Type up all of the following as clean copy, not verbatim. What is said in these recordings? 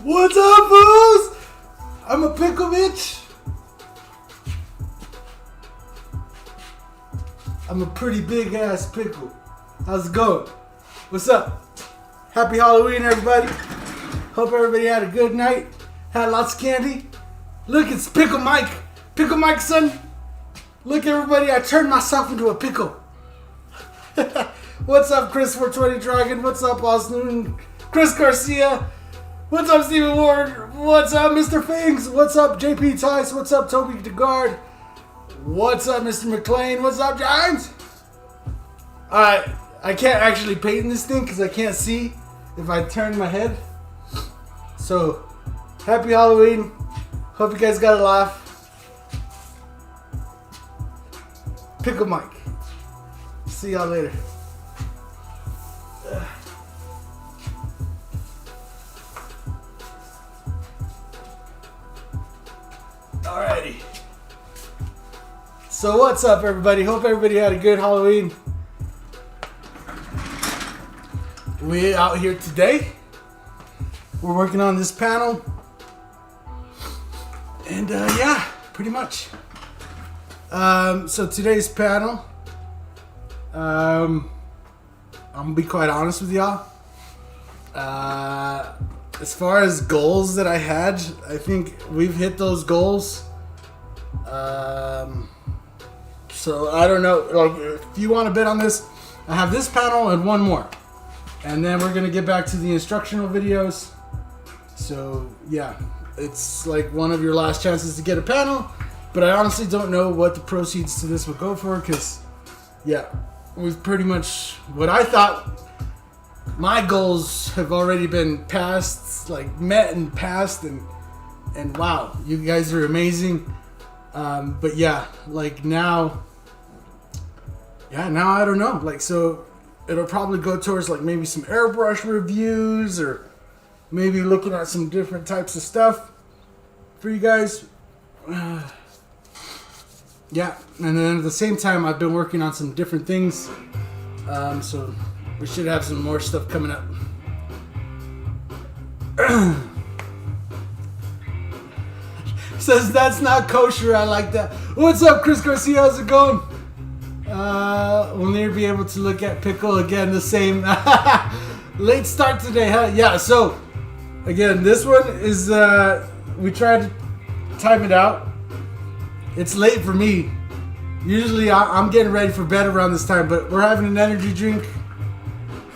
What's up, fools? I'm a pickle bitch. I'm a pretty big ass pickle. How's it going? What's up? Happy Halloween, everybody. Hope everybody had a good night. Had lots of candy. Look, it's Pickle Mike. Pickle Mike, son. Look, everybody, I turned myself into a pickle. What's up, Chris 420 Dragon? What's up, Austin? Chris Garcia. What's up, Stephen Ward? What's up, Mr. Fings? What's up, JP Tice? What's up, Toby DeGard? What's up, Mr. McLean? What's up, Giants? Alright, I can't actually paint in this thing because I can't see if I turn my head. So, happy Halloween. Hope you guys got a laugh. Pickle Mike. See y'all later. Alrighty. So what's up, everybody? Hope everybody had a good Halloween. We're out here today. We're working on this panel. And yeah, pretty much. So today's panel, I'm gonna be quite honest with y'all. As far as goals that I had, I think we've hit those goals. So I don't know, like, if you want to bet on this, I have this panel and one more, and then we're gonna get back to the instructional videos. So yeah, it's like one of your last chances to get a panel, but I honestly don't know what the proceeds to this will go for, because yeah, we've pretty much, what I thought, my goals have already been passed, like met and passed, and wow, you guys are amazing. But yeah, like now I don't know, like, so it'll probably go towards like maybe some airbrush reviews, or maybe looking at some different types of stuff for you guys. Yeah, and then at the same time, I've been working on some different things, so we should have some more stuff coming up. Says that's not kosher. I like that. What's up, Chris Garcia? How's it going? We'll never be able to look at pickle again the same. Late start today, huh? Yeah. So again, this one is we tried to time it out. It's late for me. Usually I'm getting ready for bed around this time, but we're having an energy drink.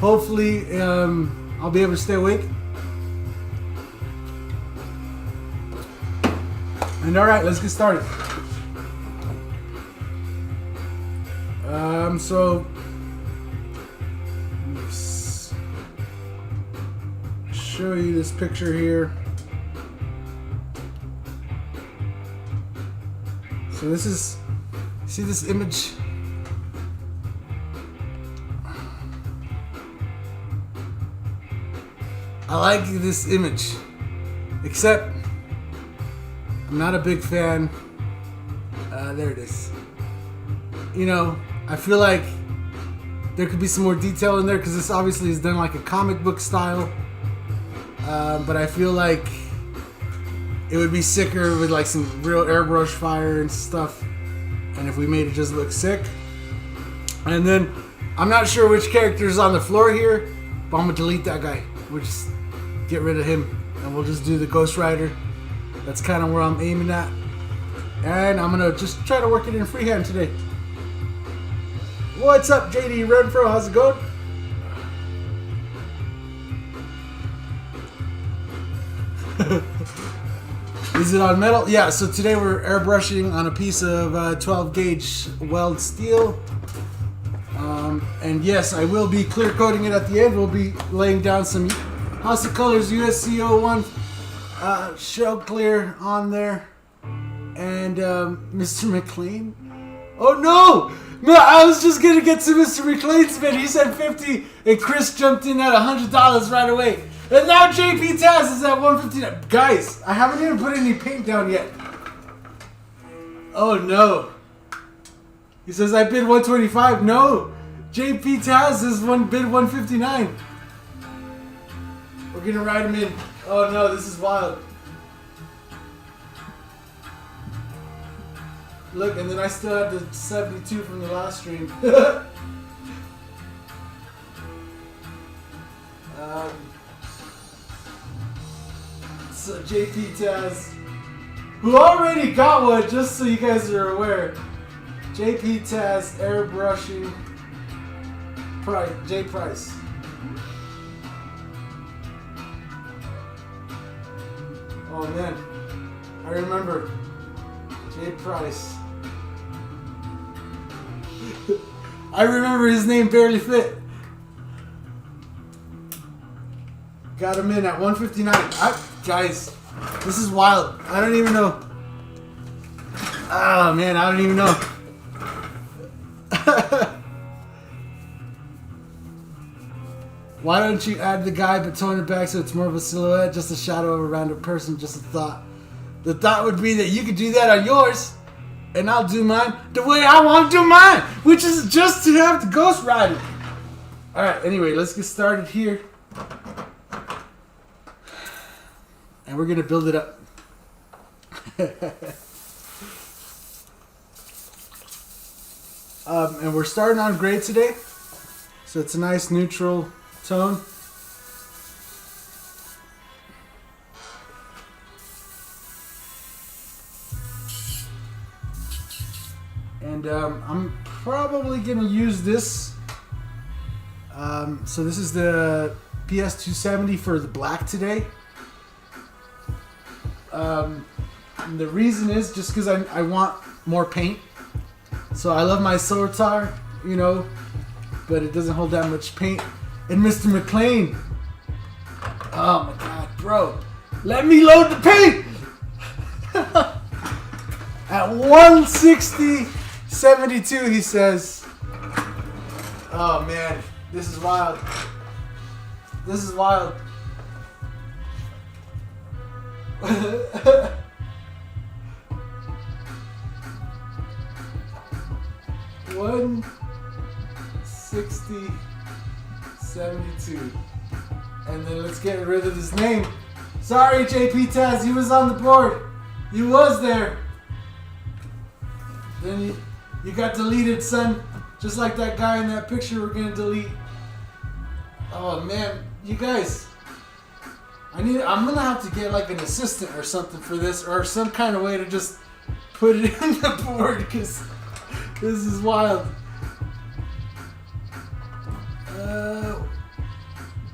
Hopefully, I'll be able to stay awake. And all right, let's get started. So let's show you this picture here. So this is, see this image? I like this image, except I'm not a big fan. There it is. You know, I feel like there could be some more detail in there, because this obviously is done like a comic book style. But I feel like it would be sicker with like some real airbrush fire and stuff, and if we made it just look sick. And then I'm not sure which character is on the floor here, but I'm gonna delete that guy. We'll just get rid of him, and we'll just do the Ghost Rider. That's kind of where I'm aiming at, and I'm gonna just try to work it in freehand today. What's up, JD Renfro? How's it going? Is it on metal? Yeah, so today we're airbrushing on a piece of 12 gauge weld steel. And yes, I will be clear coating it at the end. We'll be laying down some House of Colors USC 01 shell clear on there. And Mr. McLean. Oh no! No, I was just gonna get to Mr. McLean's bid. He said 50, and Chris jumped in at $100 right away. And now JP Taz is at 159. Guys, I haven't even put any paint down yet. Oh no. He says I bid 125. No, JP Taz is bid 159. We're We're gonna write them in. Oh no, this is wild. Look, and then I still have the 72 from the last stream. So JP Taz, who already got one, just so you guys are aware. JP Taz, airbrushing, J Price. Oh man, I remember J Price. I remember his name barely fit. Got him in at 159. Guys, this is wild. I don't even know. Oh man, I don't even know. Why don't you add the guy but tone it back so it's more of a silhouette, just a shadow of a random person, just a thought. The thought would be that you could do that on yours, and I'll do mine the way I want to do mine, which is just to have the Ghost Rider. Alright, anyway, let's get started here. And we're going to build it up. And we're starting on gray today. So it's a nice neutral tone. And I'm probably going to use this. So this is the PS270 for the black today. The reason is just because I want more paint. So I love my Sortar, you know, but it doesn't hold that much paint. And Mr. McLean, oh my god, bro, let me load the paint! At 160.72 he says, oh man, this is wild. This is wild. 160.72, and then let's get rid of his name. Sorry, JP Taz, he was on the board. He was there. Then you got deleted, son. Just like that guy in that picture we're gonna delete. Oh man, you guys. I'm gonna have to get like an assistant or something for this, or some kind of way to just put it in the board, because this is wild.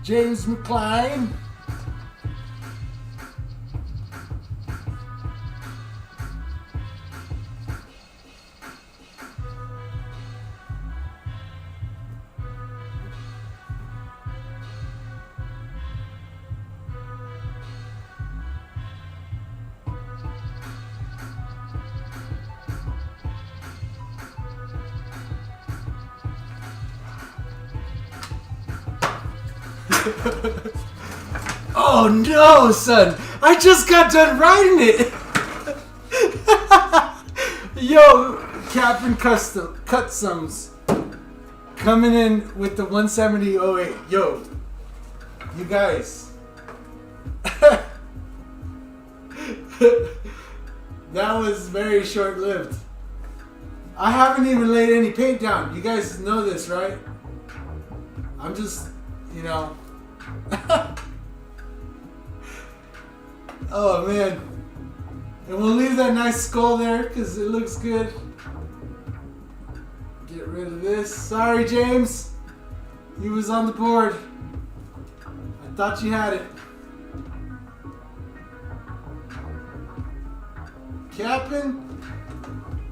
James McCline. Oh no, son! I just got done writing it! Yo, Captain Customs coming in with the 170.08. Yo, you guys. That was very short-lived. I haven't even laid any paint down. You guys know this, right? I'm just, you know. Oh man. And we'll leave that nice skull there because it looks good. Get rid of this. Sorry, James. You was on the board. I thought you had it. Captain.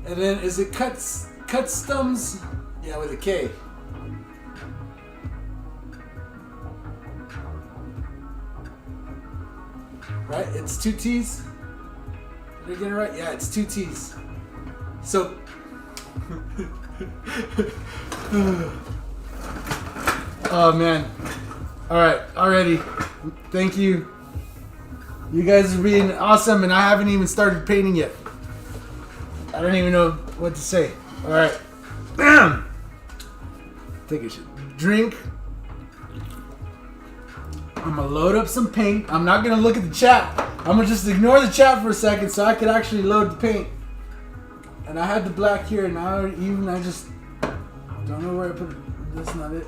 And then is it Customs? Yeah, with a K. Right? It's 2 T's? Did I get it right? Yeah, it's 2 T's. So... oh, man. Alright, already. Thank you. You guys are being awesome, and I haven't even started painting yet. I don't even know what to say. Alright. Bam! Take a drink. I'm gonna load up some paint. I'm not gonna look at the chat. I'm gonna just ignore the chat for a second so I could actually load the paint. And I had the black here, and I just don't know where I put it. That's not it.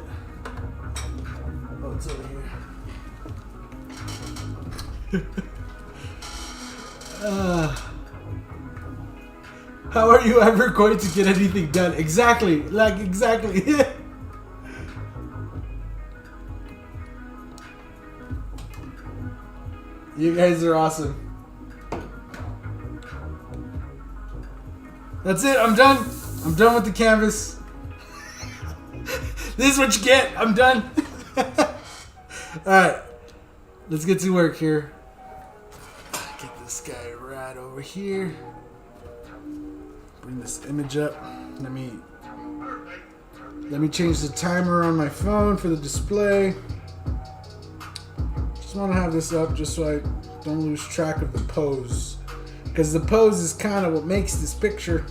Oh, it's over here. How are you ever going to get anything done? Exactly. Like, exactly. You guys are awesome. That's it. I'm done. I'm done with the canvas. This is what you get. I'm done. Alright. Let's get to work here. Get this guy right over here. Bring this image up. Let me change the timer on my phone for the display. Just want to have this up just so I don't lose track of the pose. Because the pose is kind of what makes this picture.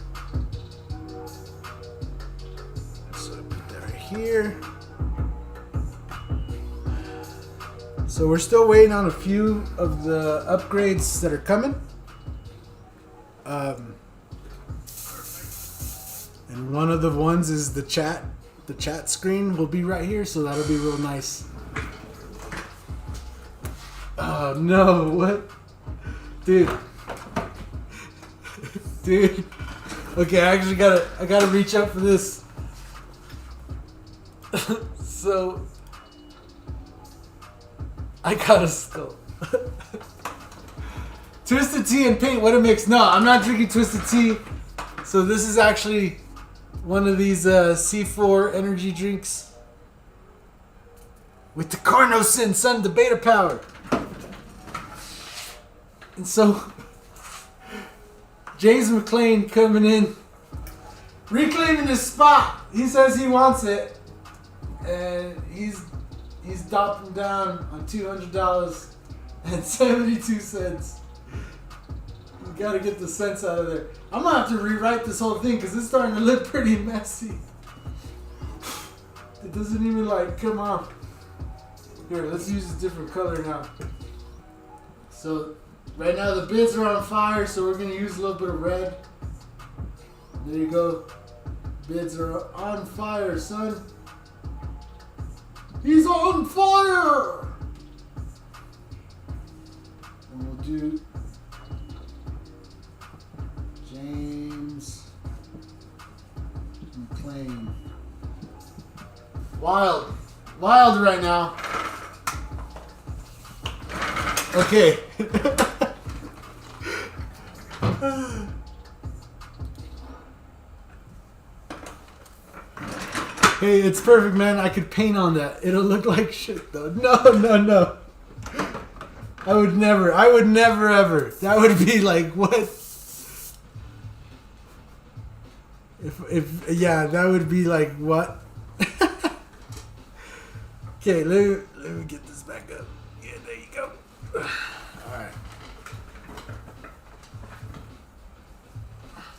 So I put that right here. So we're still waiting on a few of the upgrades that are coming. And one of the ones is the chat. The chat screen will be right here, so that'll be real nice. Oh no, what? Dude. Dude. Okay, I actually gotta reach up for this. So I got a skull. Twisted tea and paint, what a mix. No, I'm not drinking twisted tea. So this is actually one of these C4 energy drinks with the carnosine, son, the beta power. And so James McClain coming in, reclaiming his spot. He says he wants it, and he's dropping down on $200.72. You gotta get the cents out of there. I'm gonna have to rewrite this whole thing because it's starting to look pretty messy. It doesn't even like come off. Here, let's use a different color now. So right now the bids are on fire, so we're gonna use a little bit of red. There you go. Bids are on fire, son. He's on fire! And we'll do James McClain. Wild. Wild right now. Okay. Hey, it's perfect, man. I could paint on that. It'll look like shit, though. No. I would never ever. That would be like, what? Yeah, that would be like, what? Okay, let me get this back up. Yeah, there you go. Alright.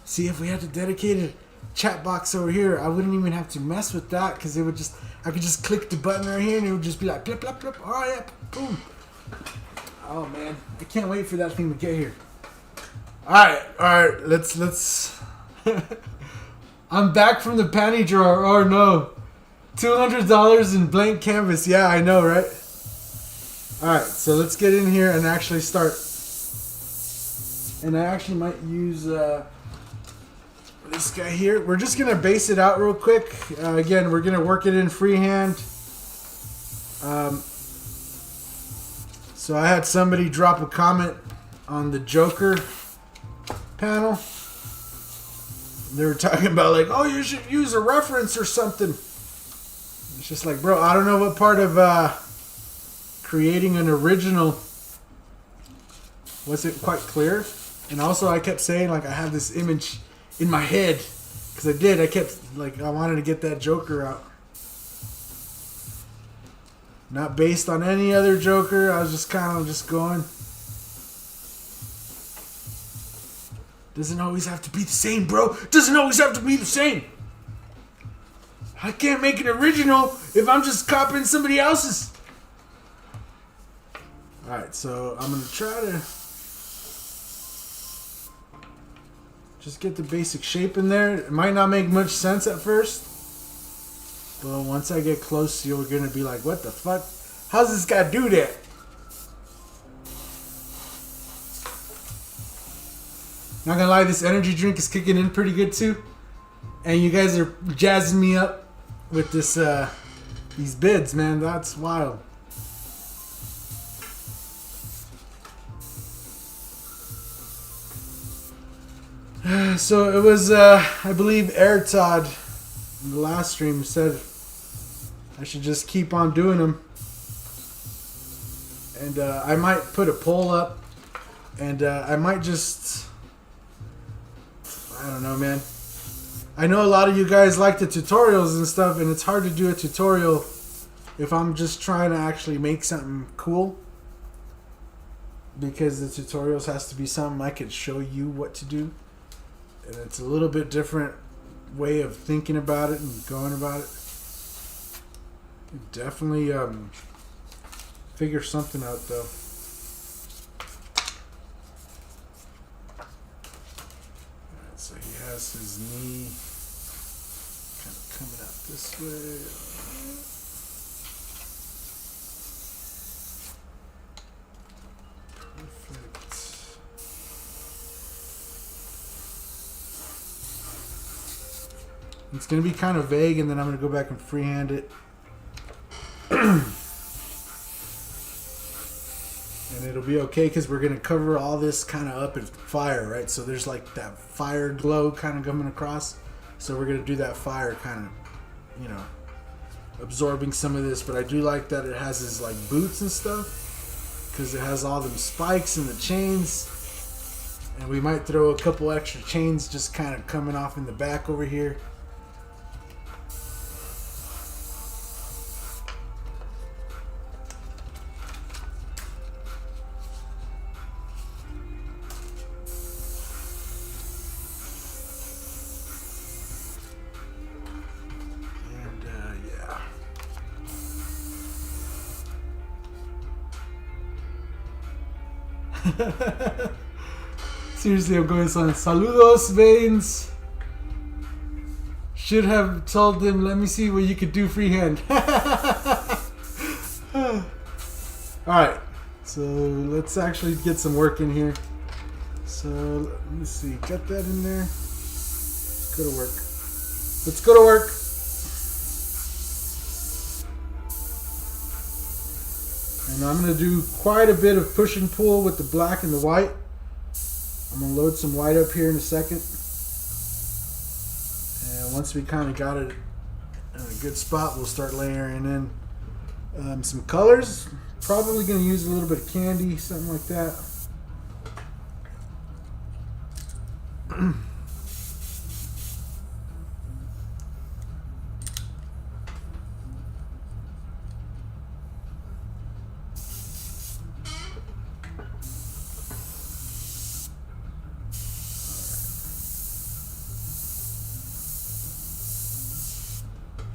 See, if we had to dedicate a chat box over here, I wouldn't even have to mess with that because it would just, I could just click the button right here and it would just be like, blip, blip, blip. Oh, yeah, boom. Oh, man. I can't wait for that thing to get here. Alright, let's. I'm back from the panty drawer. Oh, no. $200 in blank canvas. Yeah, I know, right? Alright, so let's get in here and actually start. And I actually might use this guy here. We're just going to base it out real quick. Again, we're going to work it in freehand. So I had somebody drop a comment on the Joker panel. They were talking about like, oh, you should use a reference or something. It's just like, bro, I don't know what part of creating an original wasn't quite clear. And also I kept saying like I have this image in my head because I did. I kept like, I wanted to get that Joker out. Not based on any other Joker. I was just kind of just going. Doesn't always have to be the same, bro. Doesn't always have to be the same. I can't make an original if I'm just copying somebody else's. Alright, so I'm going to try to just get the basic shape in there. It might not make much sense at first, but once I get close, you're going to be like, what the fuck? How's this guy do that? Not gonna lie, this energy drink is kicking in pretty good too. And you guys are jazzing me up with this these bids, man. That's wild. So it was, I believe, Airtod in the last stream said I should just keep on doing them. And I might put a poll up, and I might just, I don't know, man. I know a lot of you guys like the tutorials and stuff, and it's hard to do a tutorial if I'm just trying to actually make something cool. Because the tutorials has to be something I could show you what to do. And it's a little bit different way of thinking about it and going about it. Definitely figure something out though. Alright, so he has his knee kind of coming out this way. It's going to be kind of vague, and then I'm going to go back and freehand it. And it'll be okay because we're going to cover all this kind of up in fire, right? So there's like that fire glow kind of coming across. So we're going to do that fire kind of, you know, absorbing some of this. But I do like that it has his like boots and stuff because it has all them spikes and the chains. And we might throw a couple extra chains just kind of coming off in the back over here. Seriously, I'm going on. Saludos, Veins. Should have told them, let me see what you could do freehand. Alright, so let's actually get some work in here. So, let me see. Get that in there. Let's go to work. Let's go to work. And I'm going to do quite a bit of push and pull with the black and the white. I'm going to load some white up here in a second. And once we kind of got it in a good spot, we'll start layering in some colors. Probably going to use a little bit of candy, something like that.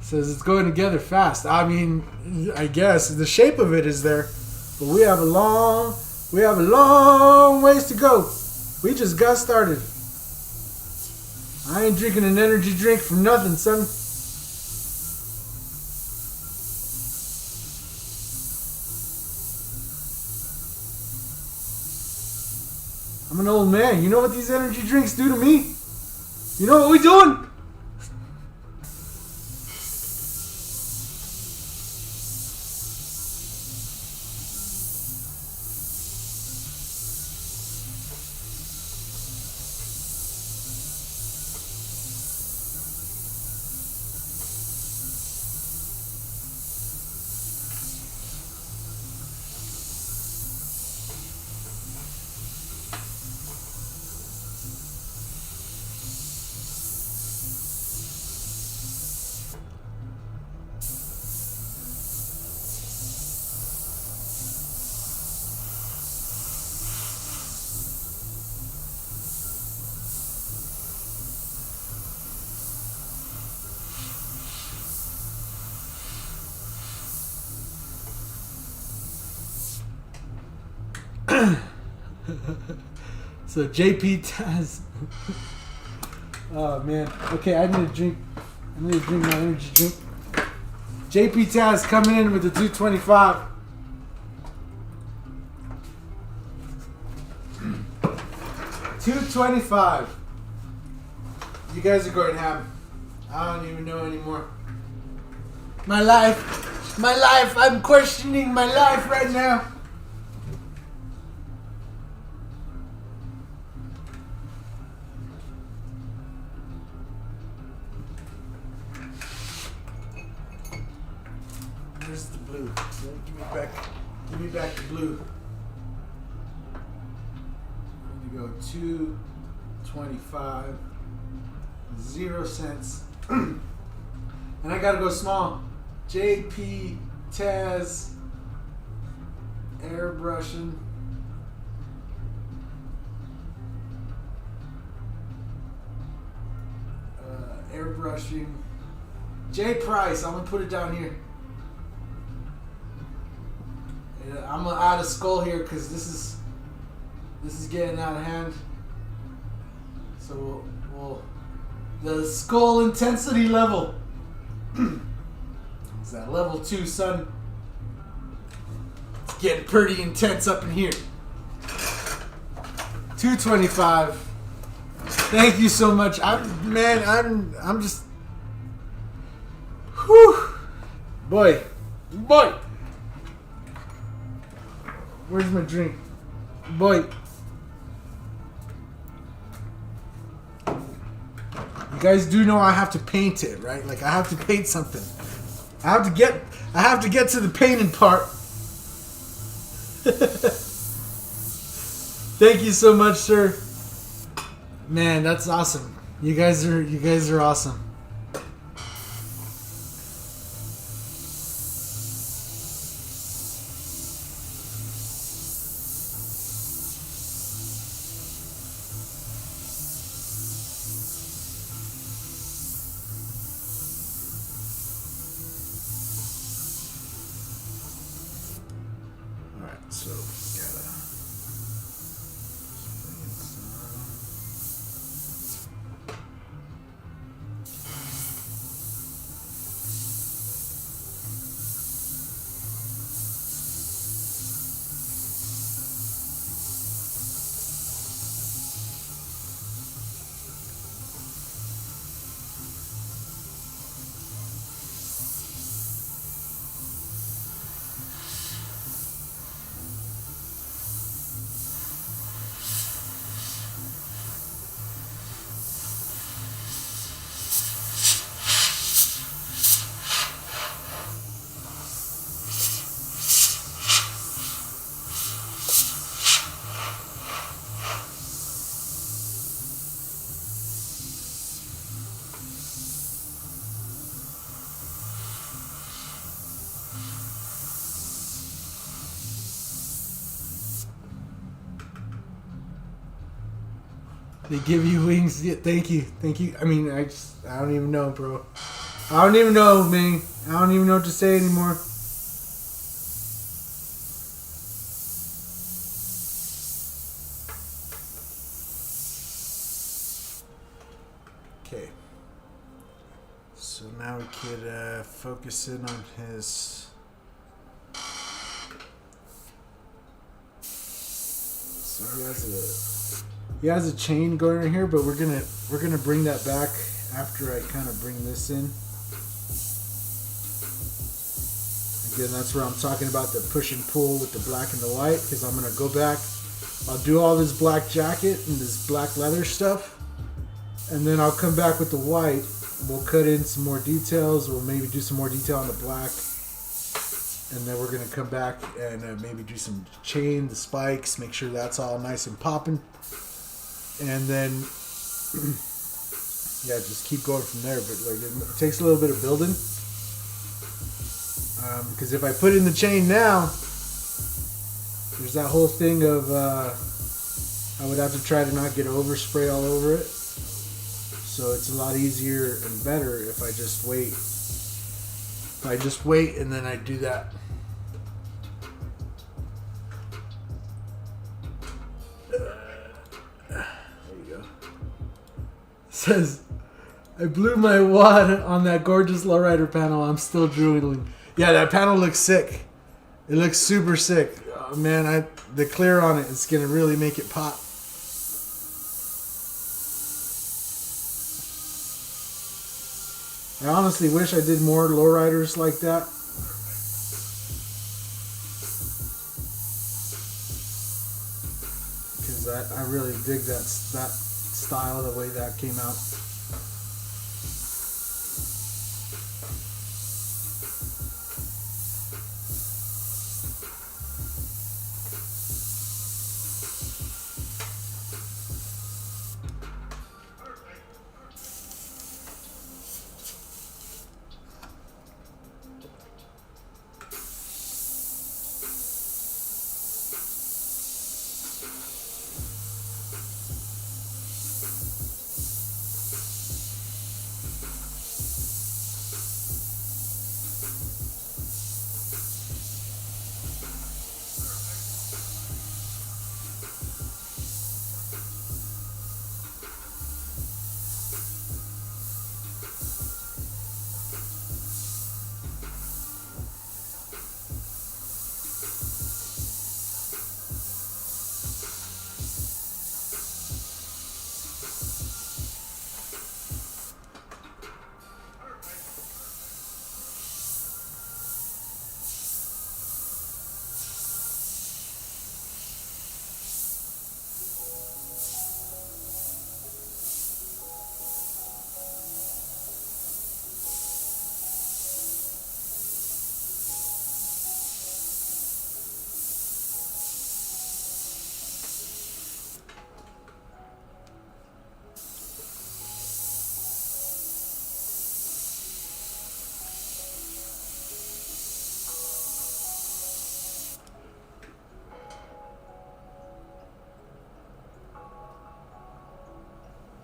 Says it's going together fast. I mean, I guess the shape of it is there, but we have a long ways to go. We just got started. I ain't drinking an energy drink for nothing, son. I'm an old man. You know what these energy drinks do to me? You know what we doing? So JP Taz. Oh man. Okay, I need to drink. I need to drink my energy drink. JP Taz coming in with the 225. $225. You guys are going to have. I don't even know anymore. My life. My life. I'm questioning my life right now. Where's the blue? Give me back. Give me back the blue. I'm going to go 225. 0 cents. And I gotta go small. JP Taz airbrushing. Airbrushing. J Price. I'm gonna put it down here. I'm gonna add a skull here because this is getting out of hand. So we'll the skull intensity level. It's that level 2, son. It's getting pretty intense up in here. 225. Thank you so much. I'm just. Whew. Boy. Where's my drink? Boy. You guys do know I have to paint it, right? Like I have to paint something. I have to get to the painting part. Thank you so much, sir. Man, that's awesome. You guys are awesome. So gotta bring in some. They give you wings. Yeah, thank you. I mean, I don't even know, bro. I don't even know, man. I don't even know what to say anymore. Okay. So now we could focus in on his. So he has a chain going in here, but we're gonna bring that back after I kind of bring this in. Again, that's where I'm talking about the push and pull with the black and the white, because I'm gonna go back. I'll do all this black jacket and this black leather stuff, and then I'll come back with the white. We'll cut in some more details. We'll maybe do some more detail on the black, and then we're gonna come back and maybe do some chain, the spikes, make sure that's all nice and popping. And then, yeah, just keep going from there. But like, it takes a little bit of building. Because if I put in the chain now, there's that whole thing of I would have to try to not get overspray all over it. So it's a lot easier and better if I just wait. If I just wait and then I do that. says, I blew my wad on that gorgeous lowrider panel. I'm still drooling. Yeah, that panel looks sick. It looks super sick. Oh, man, the clear on it is going to really make it pop. I honestly wish I did more lowriders like that. Because I really dig that style, the way that came out.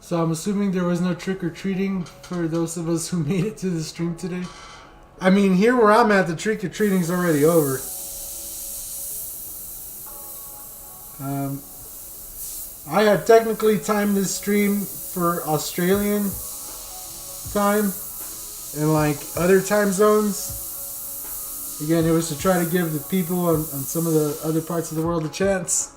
So I'm assuming there was no trick-or-treating for those of us who made it to the stream today. I mean, here where I'm at, the trick-or-treating's already over. I had technically timed this stream for Australian time and like other time zones. Again, it was to try to give the people on some of the other parts of the world a chance.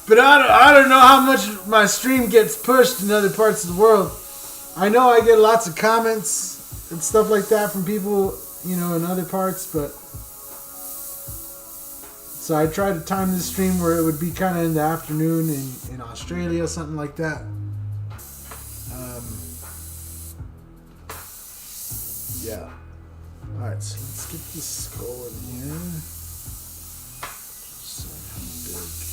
But I don't know how much my stream gets pushed in other parts of the world. I know I get lots of comments and stuff like that from people, you know, in other parts, but so I tried to time this stream where it would be kind of in the afternoon in Australia, something like that. Yeah. Alright, so let's get this skull in here. So how big.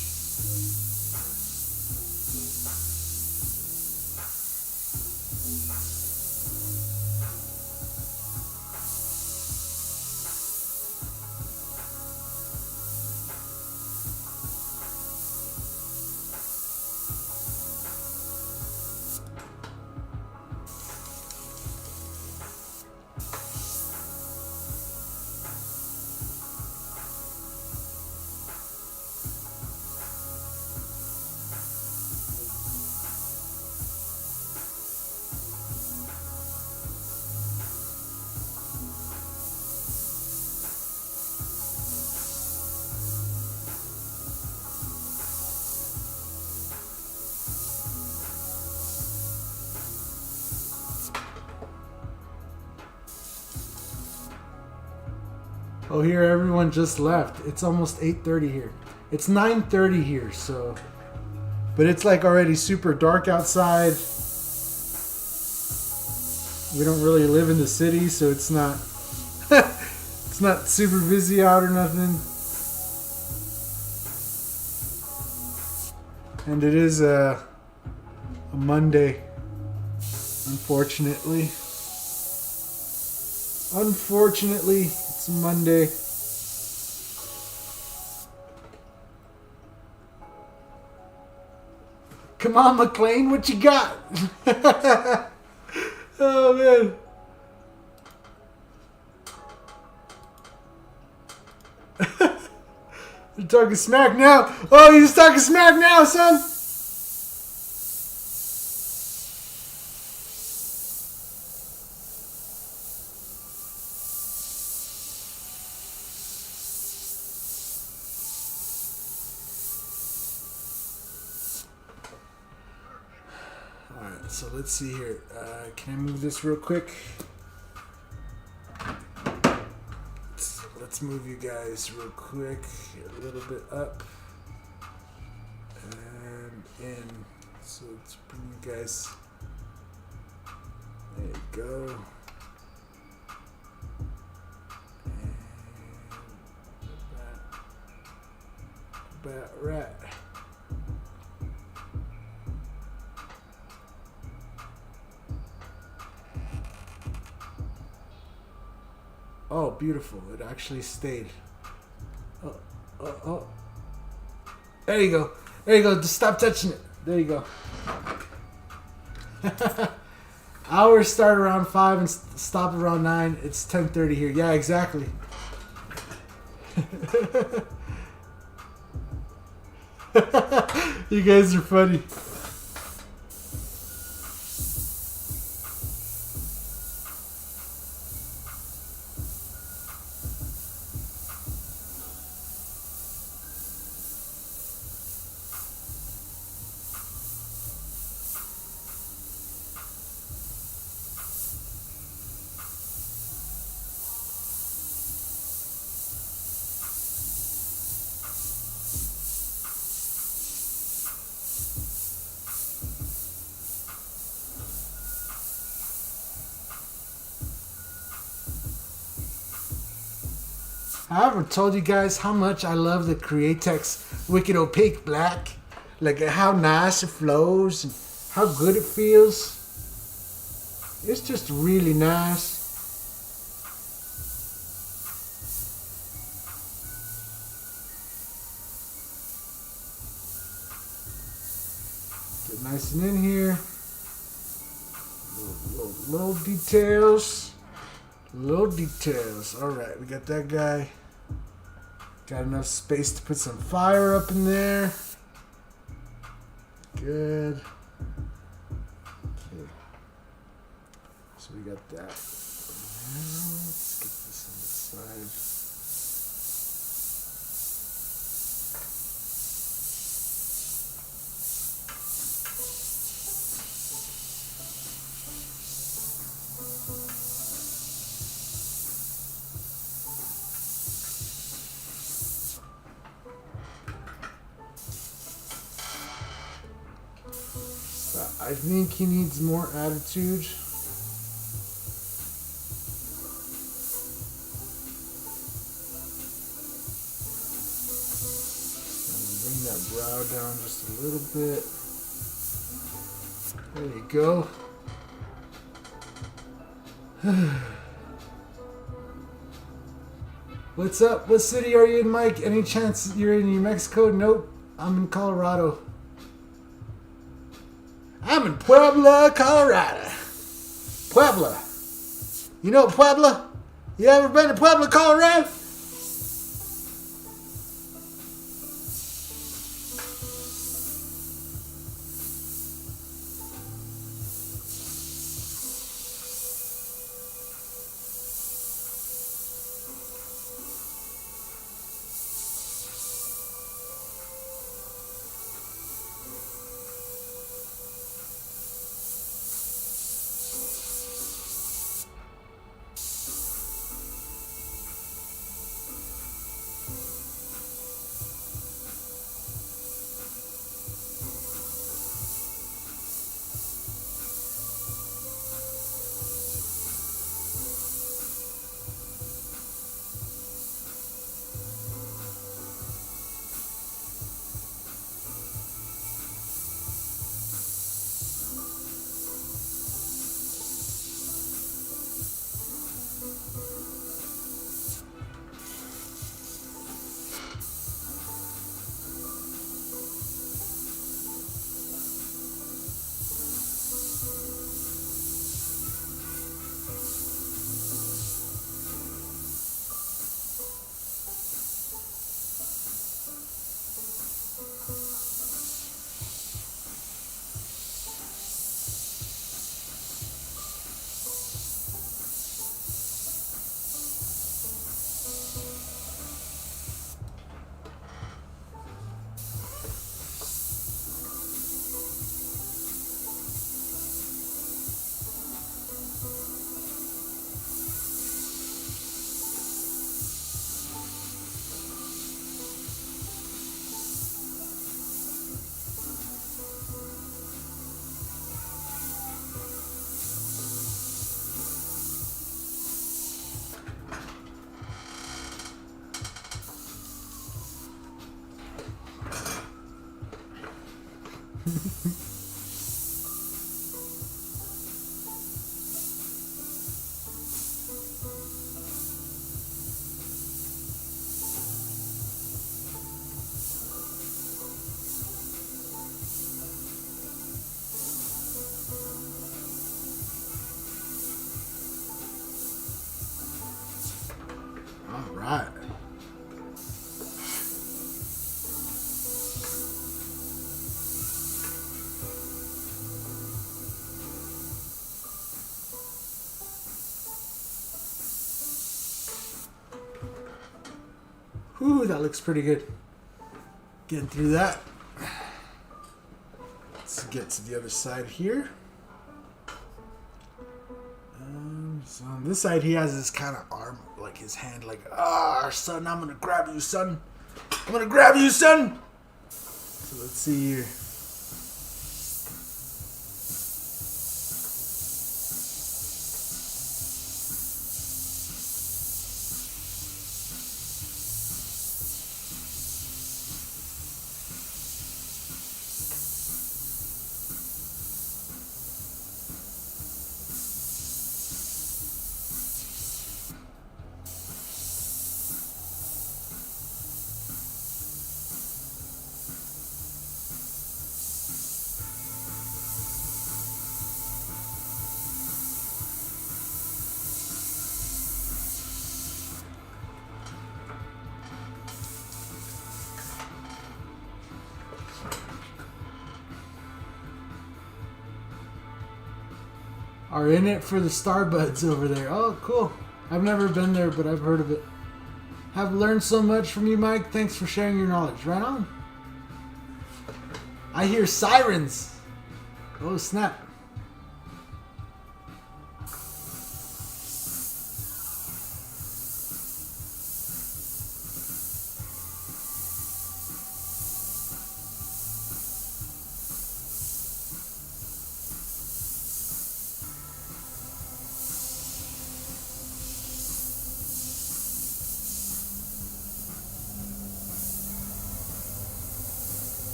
Oh, here everyone just left. It's almost 8:30 here. It's 9:30 here, so but it's like already super dark outside. We don't really live in the city, so it's not it's not super busy out or nothing. And it is a Monday, unfortunately. Unfortunately, it's Monday. Come on, McLean, what you got? Oh, man. You're talking smack now. Oh, you're talking smack now, son. So let's see here. Can I move this real quick? Let's move you guys real quick. A little bit up. And in. So let's bring you guys. There you go. And about right. Oh, beautiful. It actually stayed. Oh. There you go. There you go. Just stop touching it. There you go. Hours start around 5 and stop around 9. It's 10:30 here. Yeah, exactly. You guys are funny. I ever told you guys how much I love the Createx Wicked Opaque Black? Like how nice it flows and how good it feels. It's just really nice. Get nice and in here. Little details. Little details. Alright, we got that guy. Got enough space to put some fire up in there. Good. Okay. So we got that. Now let's get this on the side. I think he needs more attitude. Bring that brow down just a little bit. There you go. What's up? What city are you in, Mike? Any chance you're in New Mexico? Nope. I'm in Colorado. I'm in Puebla, Colorado. Puebla. You know Puebla? You ever been to Puebla, Colorado? All right. Whew, that looks pretty good. Getting through that. Let's get to the other side here. So on this side, he has this kind of arm, like his hand, like, ah, son, I'm gonna grab you, son. I'm gonna grab you, son. So let's see here. Are in it for the Starbuds over there. Oh, cool. I've never been there, but I've heard of it. Have learned so much from you, Mike. Thanks for sharing your knowledge. Right on. I hear sirens. Oh, snap.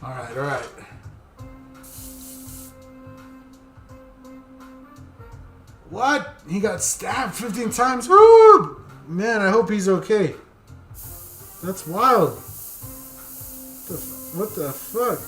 All right, all right. What? He got stabbed 15 times? Woo! Man, I hope he's okay. That's wild. What the fuck?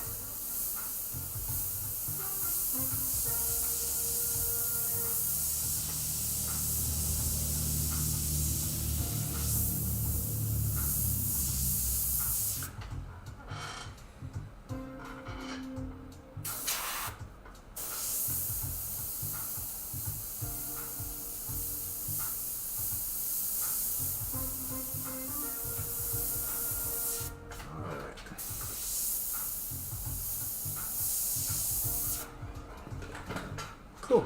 Cool.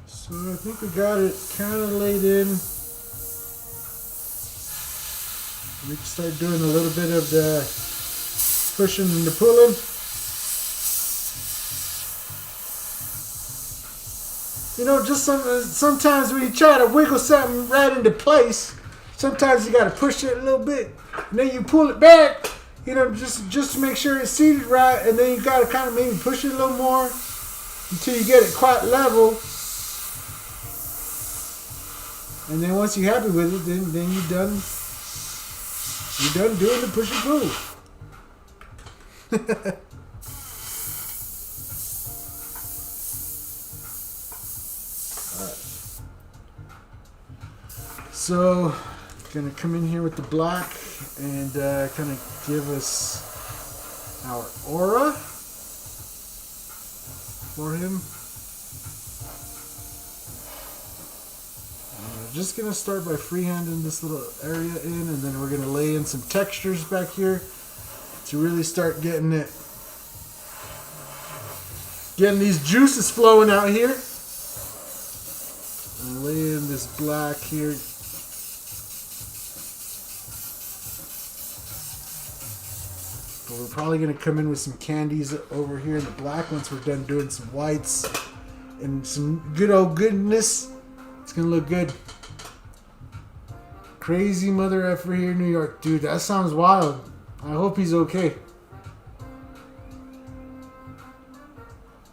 So I think we got it kind of laid in. We can start doing a little bit of the pushing and the pulling. You know, just sometimes we try to wiggle something right into place. sometimes you gotta push it a little bit, and then you pull it back, you know, just to make sure it's seated right, and then you gotta kind of maybe push it a little more until you get it quite level. And then once you're happy with it, then you're done doing the push and pull. So, gonna come in here with the black and kind of give us our aura for him. We're just gonna start by freehanding this little area in, and then we're gonna lay in some textures back here to really start getting these juices flowing out here. And lay in this black here. But we're probably going to come in with some candies over here in the black once we're done doing some whites and some good old goodness. It's going to look good. Crazy mother effer here in New York. Dude, that sounds wild. I hope he's okay.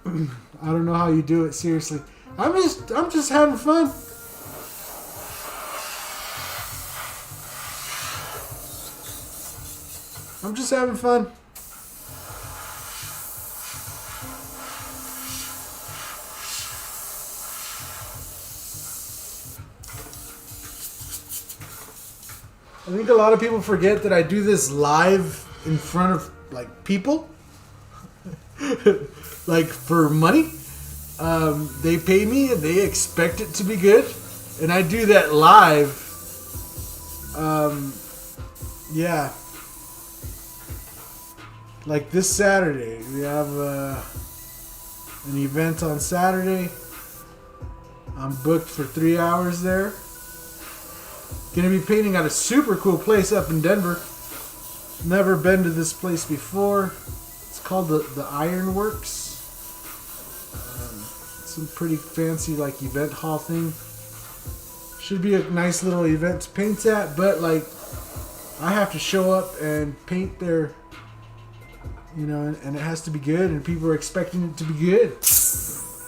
I don't know how you do it, seriously. I'm just having fun. I'm just having fun. I think a lot of people forget that I do this live in front of like people. Like for money. They pay me and they expect it to be good. And I do that live. Yeah. Like this Saturday, we have an event on Saturday. I'm booked for 3 hours there. Gonna be painting at a super cool place up in Denver. Never been to this place before. It's called the Ironworks. Some pretty fancy like event hall thing. Should be a nice little event to paint at, but like I have to show up and paint there. You know, and it has to be good, and people are expecting it to be good.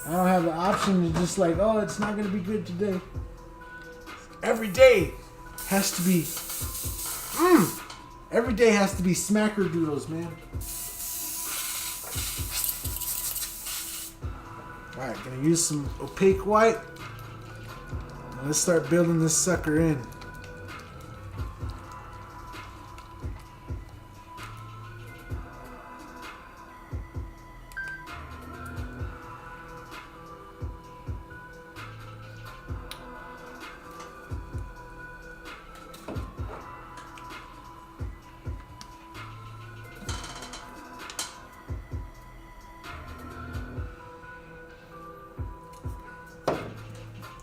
I don't have the option to just like, oh, it's not going to be good today. Every day has to be, every day has to be smackerdoodles, man. All right, gonna use some opaque white. Now let's start building this sucker in.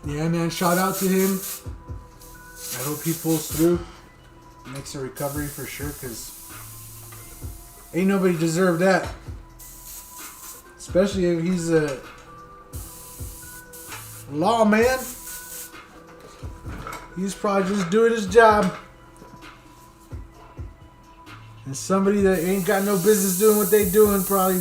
Yeah, man, shout out to him. I hope he pulls through. Makes a recovery for sure, because ain't nobody deserve that. Especially if he's a lawman. He's probably just doing his job. And somebody that ain't got no business doing what they doing probably...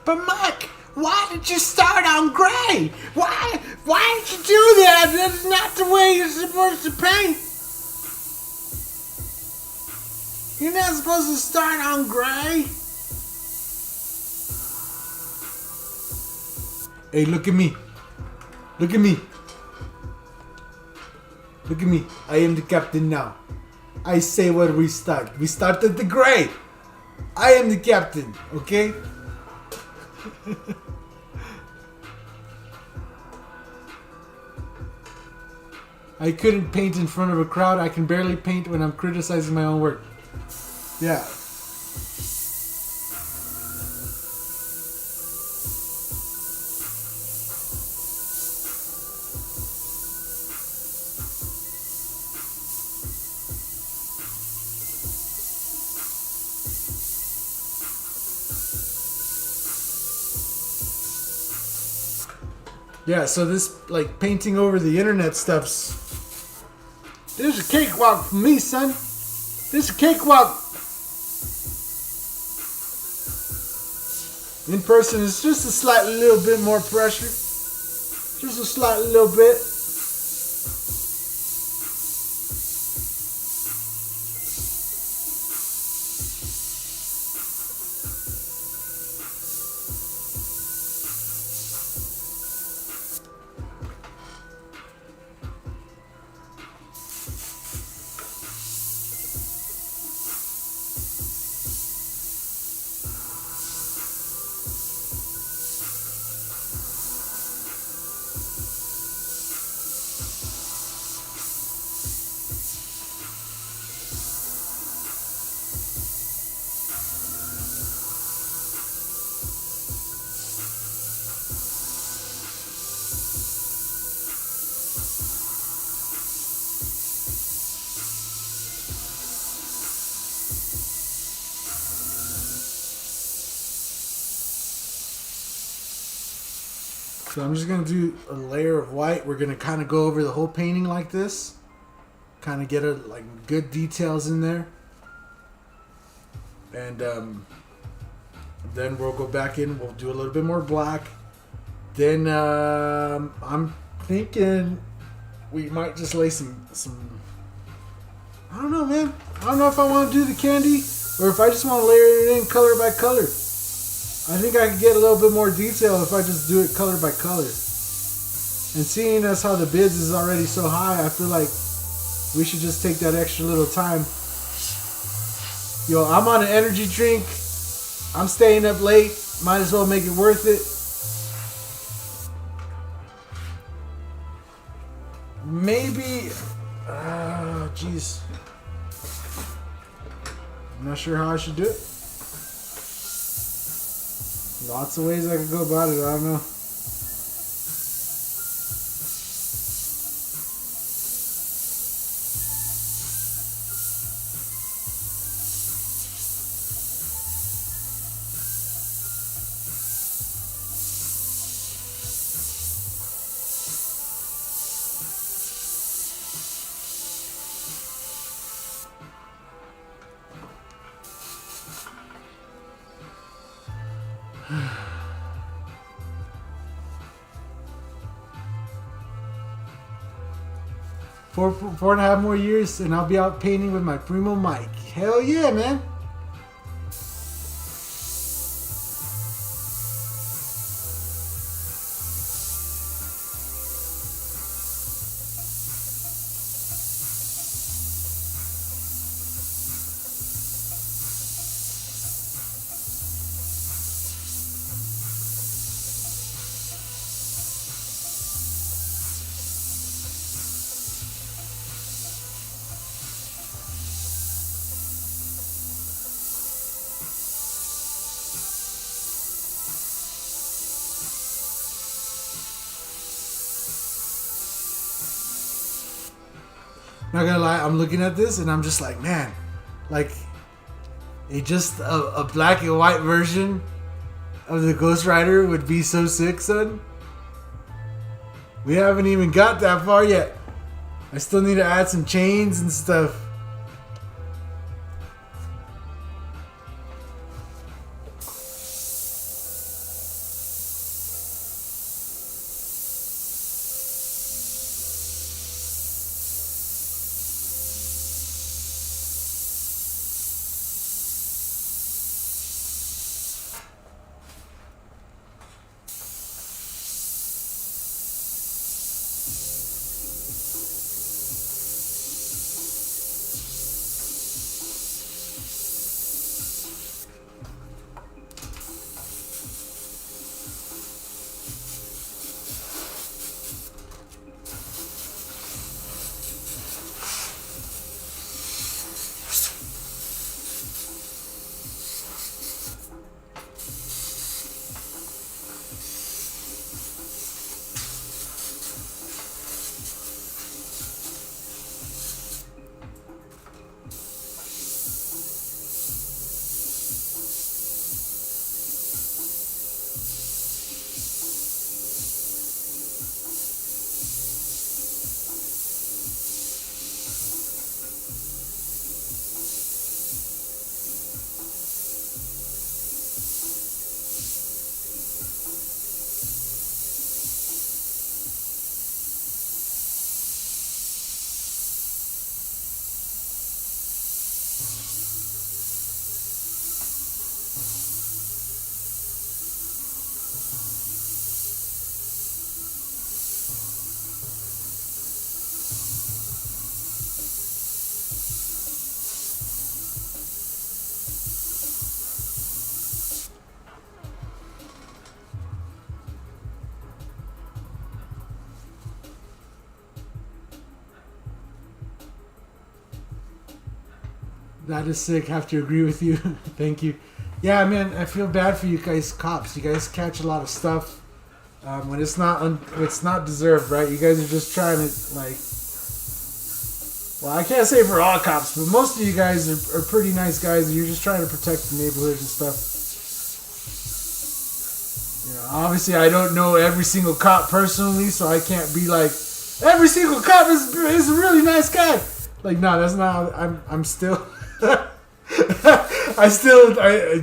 But Mike, why did you start on gray? Why did you do that? That's not the way you're supposed to paint. You're not supposed to start on gray. Hey, look at me. Look at me. Look at me. I am the captain now. I say where we start. We start at the gray. I am the captain, okay? I couldn't paint in front of a crowd. I can barely paint when I'm criticizing my own work. Yeah. Yeah, so this like painting over the internet stuff's this is a cakewalk for me, son. This is a cakewalk. In person, it's just a slightly little bit more pressure. Just a slightly little bit. So I'm just going to do a layer of white. We're going to kind of go over the whole painting like this. Kind of get like good details in there. And then we'll go back in. We'll do a little bit more black. Then I'm thinking we might just lay some... I don't know, man. I don't know if I want to do the candy or if I just want to layer it in color by color. I think I could get a little bit more detail if I just do it color by color. And seeing as how the bids is already so high, I feel like we should just take that extra little time. Yo, I'm on an energy drink. I'm staying up late. Might as well make it worth it. Maybe... jeez. I'm not sure how I should do it. Lots of ways I could go about it. I don't know. Four and a half more years and I'll be out painting with my primo Mike. Hell yeah, man. Not gonna lie, I'm looking at this and I'm just like, man, like a black and white version of the Ghost Rider would be so sick, son. We haven't even got that far yet. I still need to add some chains and stuff. That is sick. Have to agree with you. Thank you. Yeah, man, I feel bad for you guys, cops. You guys catch a lot of stuff when it's not deserved, right? You guys are just trying to like. Well, I can't say for all cops, but most of you guys are pretty nice guys, and you're just trying to protect the neighborhood and stuff. You know, obviously, I don't know every single cop personally, so I can't be like every single cop is a really nice guy. Like, no, that's not. I'm still.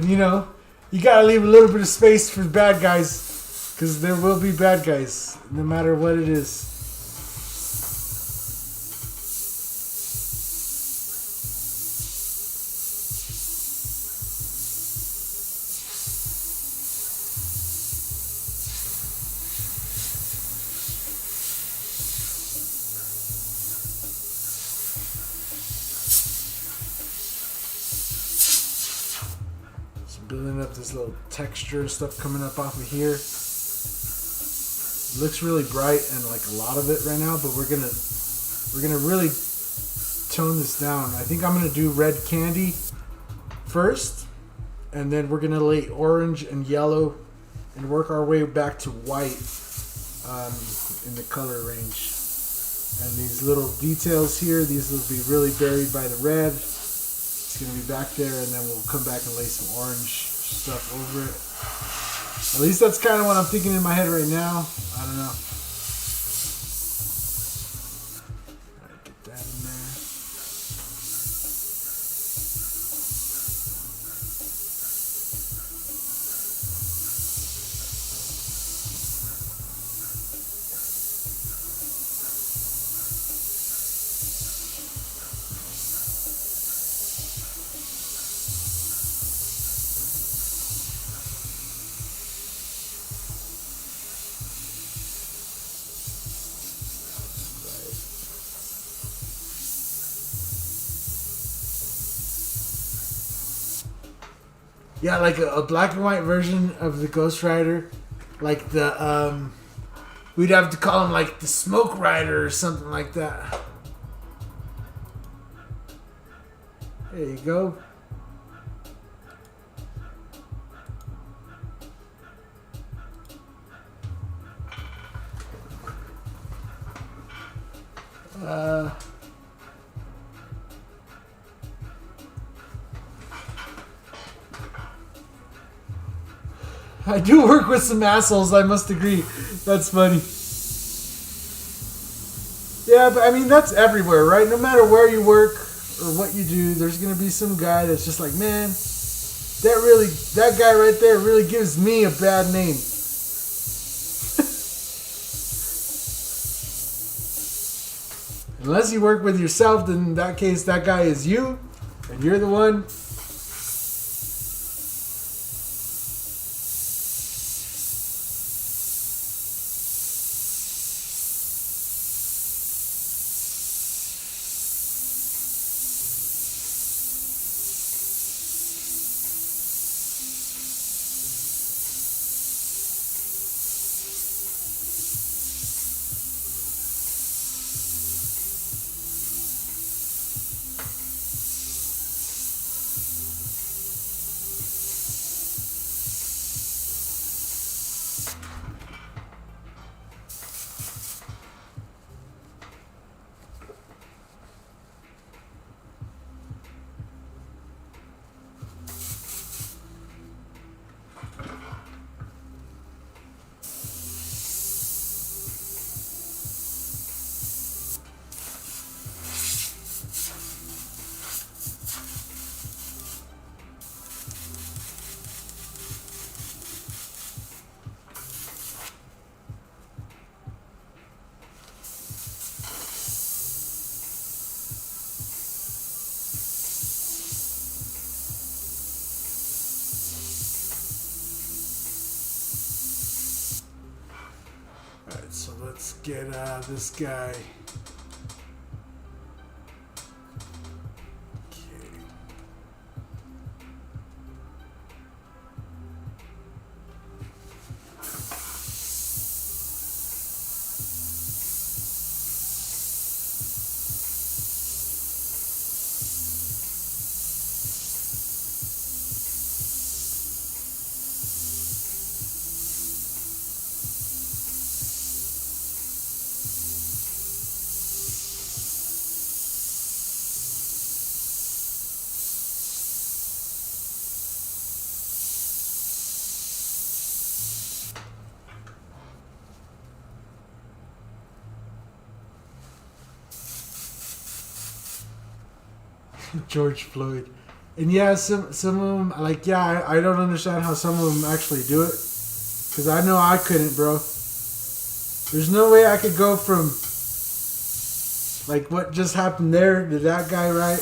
You know, you gotta leave a little bit of space for bad guys, because there will be bad guys, no matter what it is. Building up this little texture and stuff coming up off of here. It looks really bright and like a lot of it right now, but we're gonna really tone this down. I think I'm gonna do red candy first, and then we're gonna lay orange and yellow and work our way back to white in the color range. And these little details here, these will be really buried by the red. It's going to be back there, and then we'll come back and lay some orange stuff over it. At least that's kind of what I'm thinking in my head right now. I don't know. Alright, get that in there. Yeah, like a black and white version of the Ghost Rider. Like the, we'd have to call him like the Smoke Rider or something like that. There you go. I do work with some assholes, I must agree. That's funny. Yeah, but I mean, that's everywhere, right? No matter where you work or what you do, there's going to be some guy that's just like, man, that guy right there really gives me a bad name. Unless you work with yourself, then in that case, that guy is you, and you're the one. Alright, so let's get this guy. Okay. George Floyd. And yeah, some of them, like, yeah, I don't understand how some of them actually do it. Because I know I couldn't, bro. There's no way I could go from, like, what just happened there to that guy, right?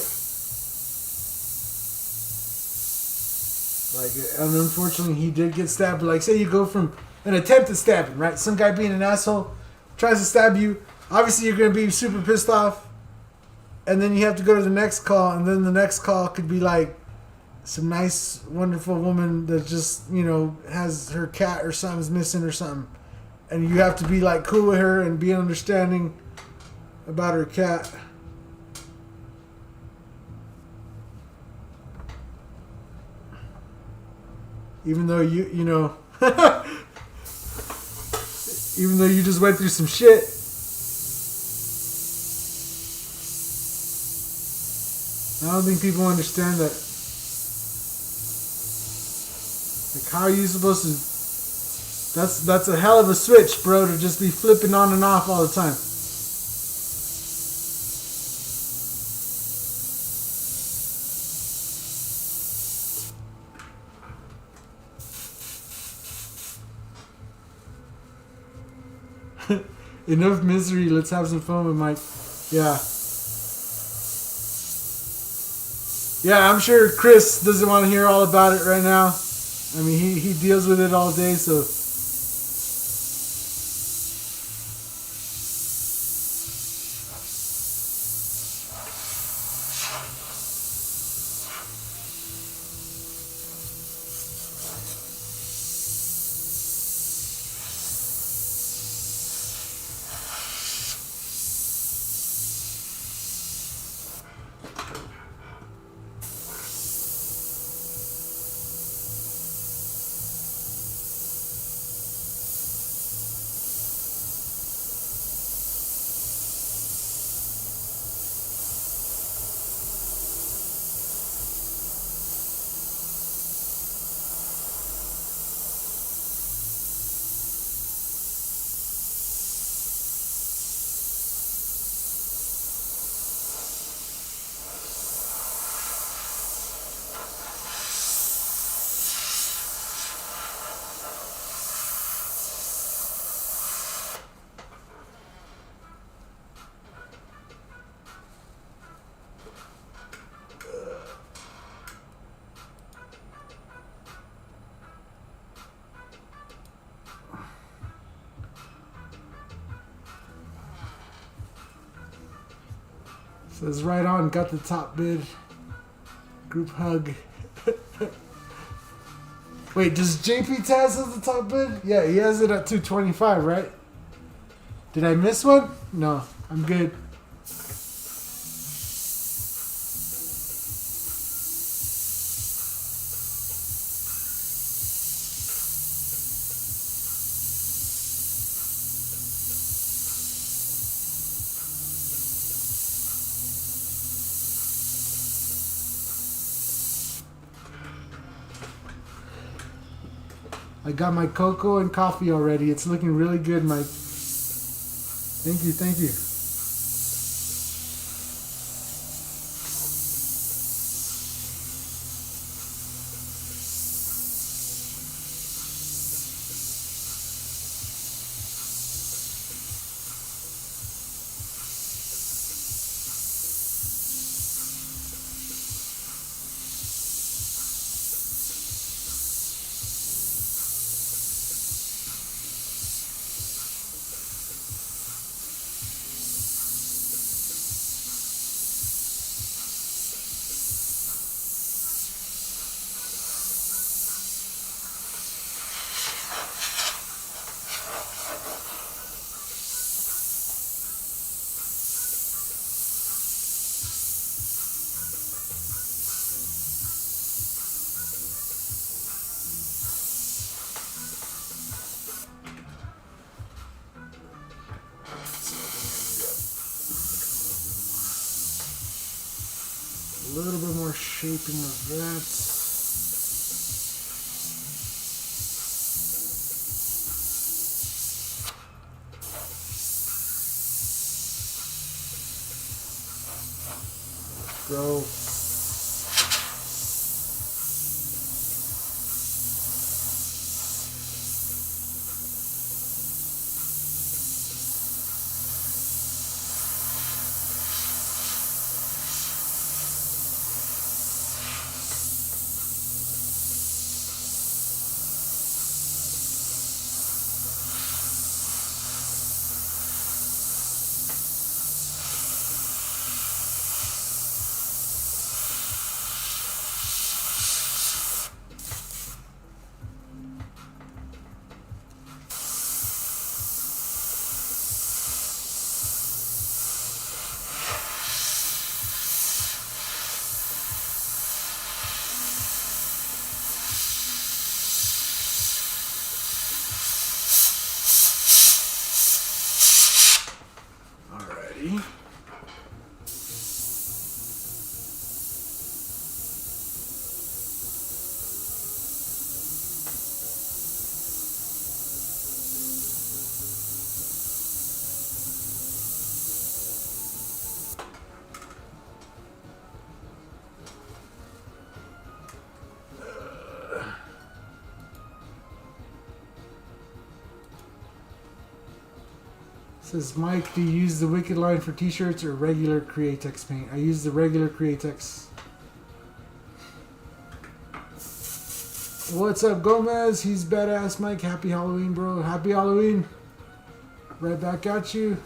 Like, and unfortunately, he did get stabbed. But, like, say you go from an attempted stabbing, right? Some guy being an asshole tries to stab you. Obviously, you're going to be super pissed off. And then you have to go to the next call. And then the next call could be, like, some nice, wonderful woman that just, you know, has her cat or something's missing or something. And you have to be, like, cool with her and be understanding about her cat. Even though you know, even though you just went through some shit. I don't think people understand that. Like, how are you supposed to... That's a hell of a switch, bro, to just be flipping on and off all the time. Enough misery. Let's have some fun with Mike. Yeah. Yeah, I'm sure Chris doesn't want to hear all about it right now. I mean, he deals with it all day, so... Says right on, got the top bid. Group hug. Wait, does JP Taz have the top bid? Yeah, he has it at 225, right? Did I miss one? No, I'm good. I got my cocoa and coffee already. It's looking really good, Mike. Thank you, thank you. A little bit more shaping of that. Go. Says Mike, do you use the Wicked line for t-shirts or regular Createx paint? I use the regular Createx. What's up, Gomez? He's badass, Mike. Happy Halloween, bro. Happy Halloween. Right back at you.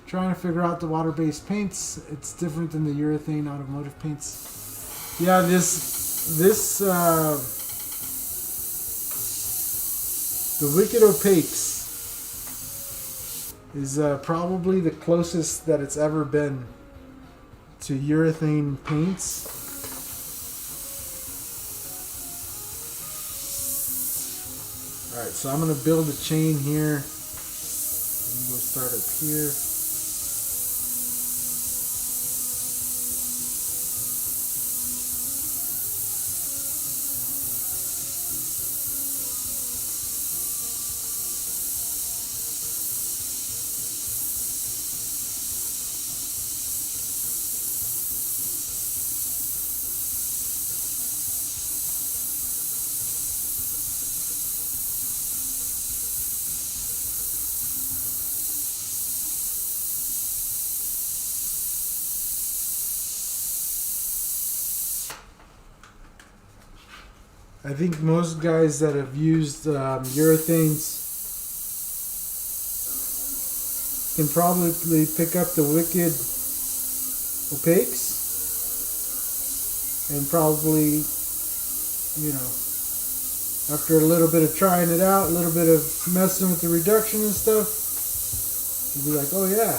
Trying to figure out the water-based paints. It's different than the urethane automotive paints. Yeah, the Wicked Opaques is probably the closest that it's ever been to urethane paints. Alright, so I'm going to build a chain here. We'll start up here. I think most guys that have used urethanes can probably pick up the Wicked Opaques and probably, you know, after a little bit of trying it out, a little bit of messing with the reduction and stuff, you'll be like, oh yeah.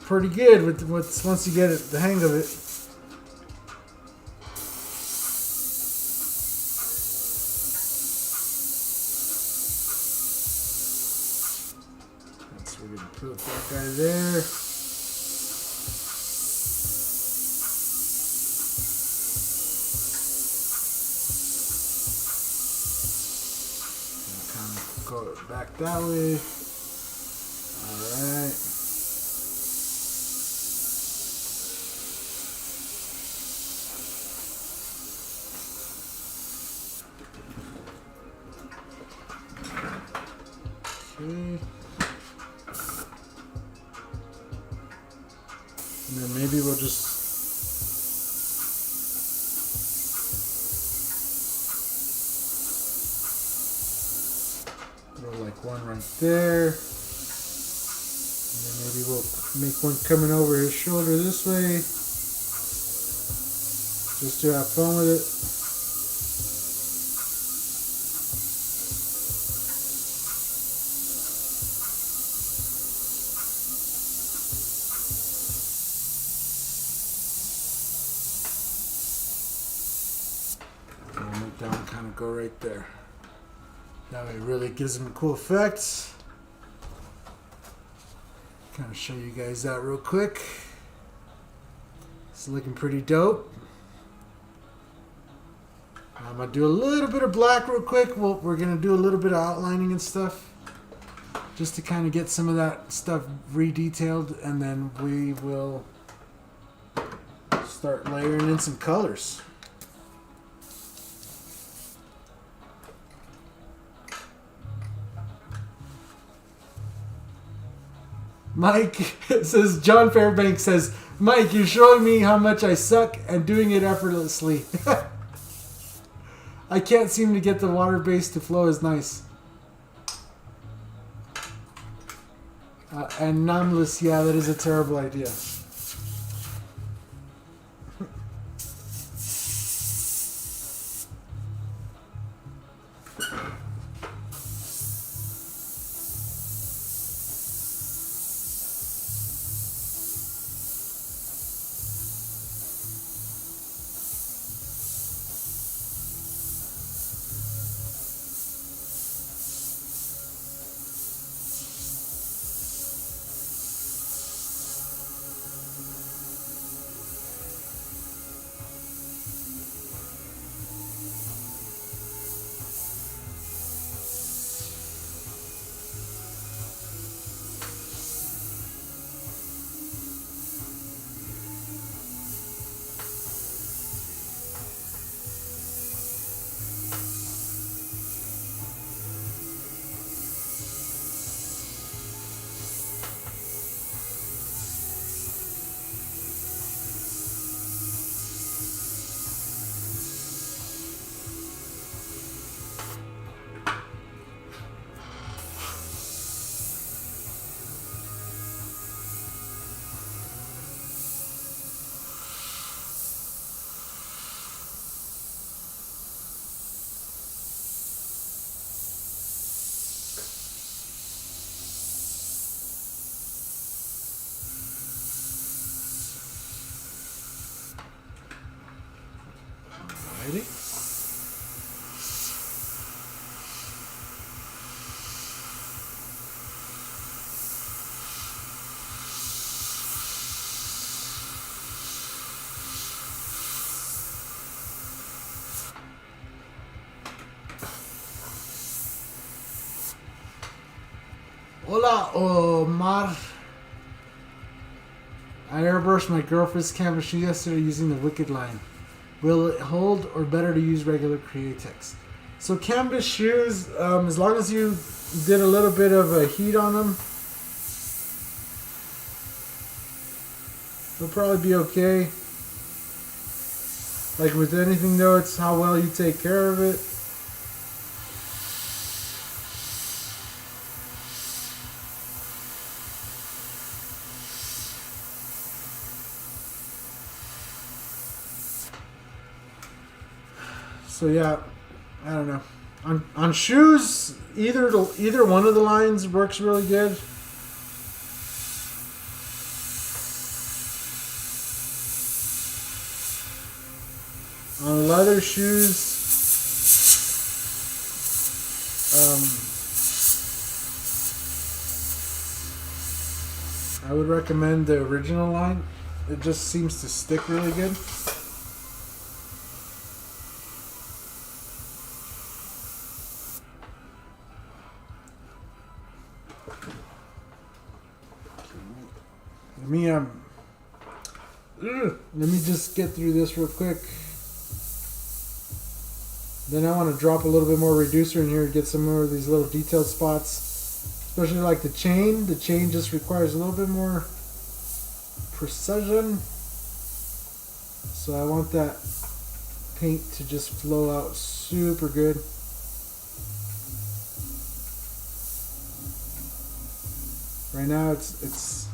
Pretty good with once you get the hang of it. So we're gonna put that guy there. Kind of go back that way. All right. And then maybe we'll just throw like one right there. And then maybe we'll make one coming over his shoulder this way. Just to have fun with it. Kind of go right there. That way it really gives them a cool effect. Kind of show you guys that real quick. It's looking pretty dope. I'm going to do a little bit of black real quick. We're going to do a little bit of outlining and stuff. Just to kind of get some of that stuff re-detailed. And then we will start layering in some colors. Mike says, John Fairbanks says, Mike, you're showing me how much I suck and doing it effortlessly. I can't seem to get the water base to flow as nice. And numbless, yeah, that is a terrible idea. Hola, Omar. I airbrushed my girlfriend's canvas shoe yesterday using the Wicked line. Will it hold or better to use regular Createx? So canvas shoes, as long as you did a little bit of a heat on them, they'll probably be okay. Like with anything though, it's how well you take care of it. So yeah, I don't know. On shoes, either one of the lines works really good. On leather shoes, I would recommend the original line. It just seems to stick really good. Let me just get through this real quick. Then I want to drop a little bit more reducer in here and get some more of these little detailed spots. Especially like the chain. The chain just requires a little bit more precision. So I want that paint to just flow out super good. Right now it's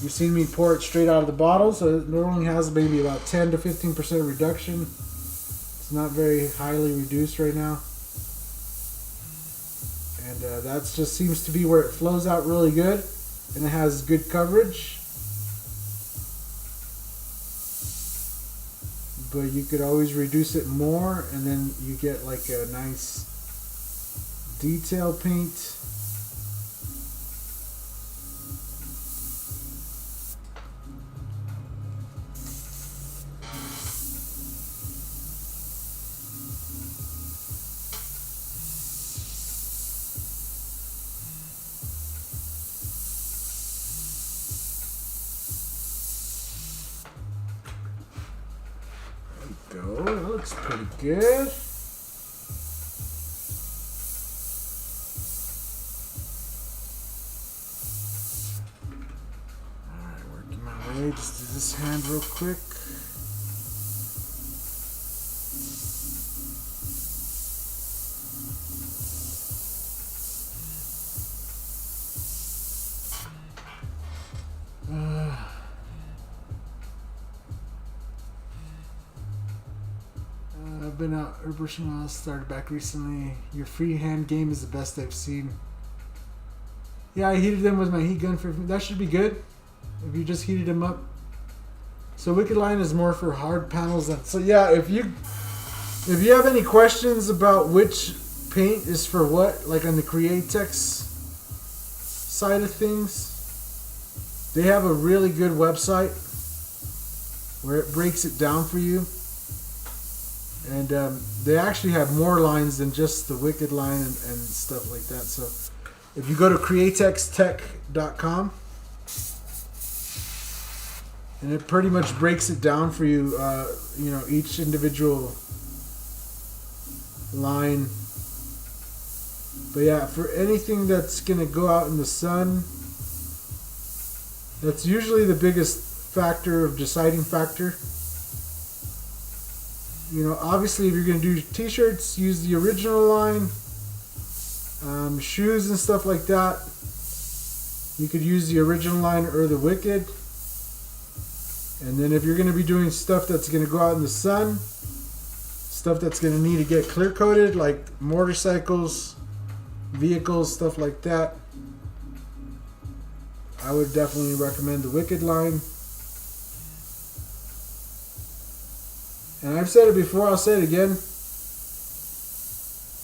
you've seen me pour it straight out of the bottle, so it normally has maybe about 10 to 15% reduction. It's not very highly reduced right now. And that just seems to be where it flows out really good, and it has good coverage. But you could always reduce it more, and then you get like a nice detail paint. Go. That looks pretty good. Alright, working my way. Just do this hand real quick. I've been out airbrushing while I started back recently. Your freehand game is the best I've seen. Yeah, I heated them with my heat gun for that should be good. If you just heated them up. So Wicked line is more for hard panels. So yeah, if you have any questions about which paint is for what, like on the Createx side of things, they have a really good website where it breaks it down for you. And they actually have more lines than just the Wicked line and stuff like that. So if you go to creatextech.com, and it pretty much breaks it down for you, you know, each individual line. But yeah, for anything that's going to go out in the sun, that's usually the biggest factor of deciding factor. You know, obviously if you're going to do t-shirts, use the original line. Shoes and stuff like that, you could use the original line or the Wicked. And then if you're going to be doing stuff that's going to go out in the sun, stuff that's going to need to get clear coated, like motorcycles, vehicles, stuff like that, I would definitely recommend the Wicked line. And I've said it before, I'll say it again.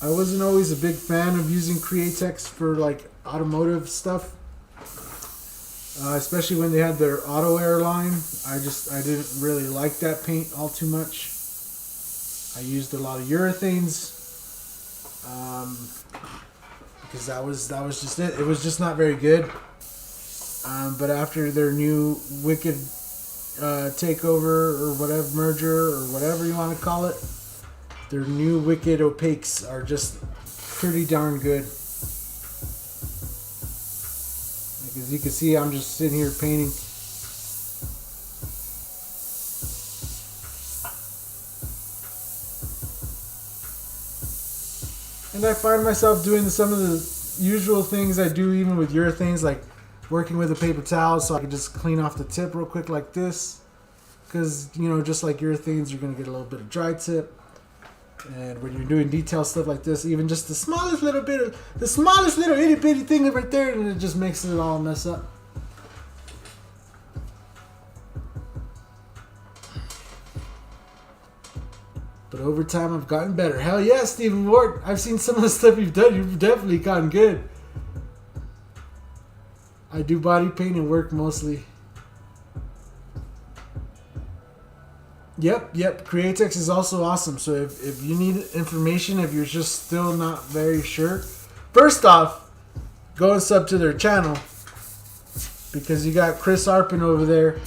I wasn't always a big fan of using Createx for like automotive stuff. Especially when they had their Auto Air line. I didn't really like that paint all too much. I used a lot of urethanes. because that was just it. It was just not very good. But after their new Wicked takeover or whatever, merger or whatever you want to call it, their new Wicked opaques are just pretty darn good. Like, as you can see, I'm just sitting here painting. And I find myself doing some of the usual things I do even with urethanes, like working with a paper towel so I can just clean off the tip real quick like this. Because, you know, just like urethanes, you're going to get a little bit of dry tip. And when you're doing detail stuff like this, even just the smallest little itty bitty thing right there, and it just makes it all mess up. But over time, I've gotten better. Hell yeah, Stephen Ward. I've seen some of the stuff you've done. You've definitely gotten good. I do body paint and work mostly. Yep. Createx is also awesome. So if you need information, if you're just still not very sure, first off, go and sub to their channel. Because you got Chris Arpin over there,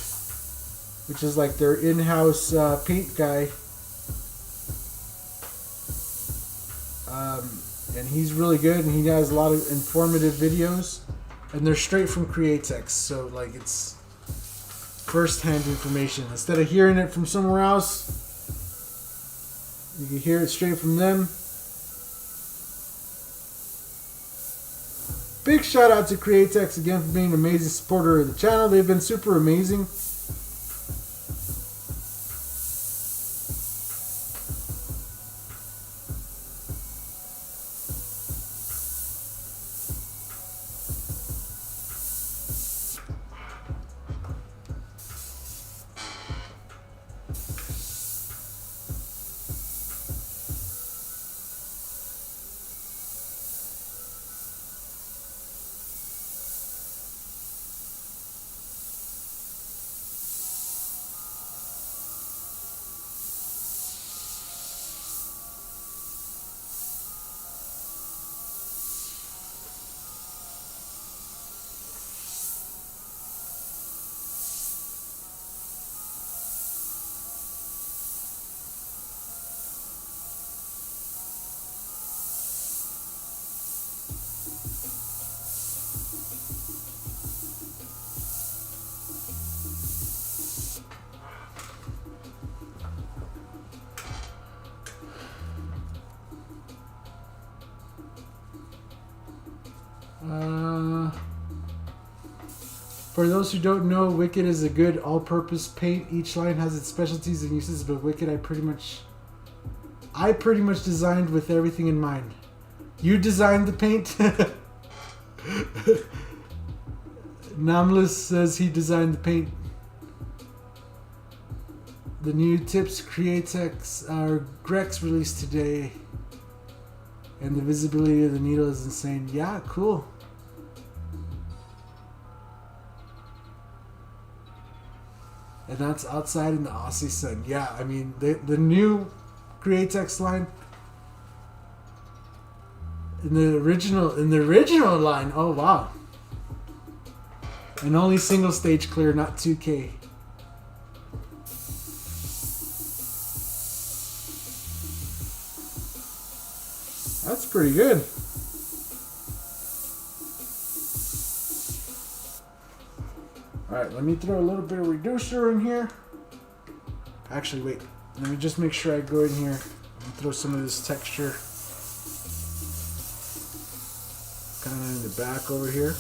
which is like their in-house paint guy. And he's really good, and he has a lot of informative videos, and they're straight from Createx, so like it's first-hand information. Instead of hearing it from somewhere else, you can hear it straight from them. Big shout out to Createx again for being an amazing supporter of the channel. They've been super amazing. For those who don't know, Wicked is a good all-purpose paint. Each line has its specialties and uses, but Wicked I pretty much designed with everything in mind. You designed the paint. Namless says he designed the paint. The new tips Createx are Grex released today, and the visibility of the needle is insane. Yeah, cool. And that's outside in the Aussie sun. Yeah, I mean the new Createx line. In the original line. Oh wow. And only single stage clear, not 2K. That's pretty good. Alright, let me throw a little bit of reducer in here. Actually, wait. Let me just make sure I go in here and throw some of this texture kind of in the back over here.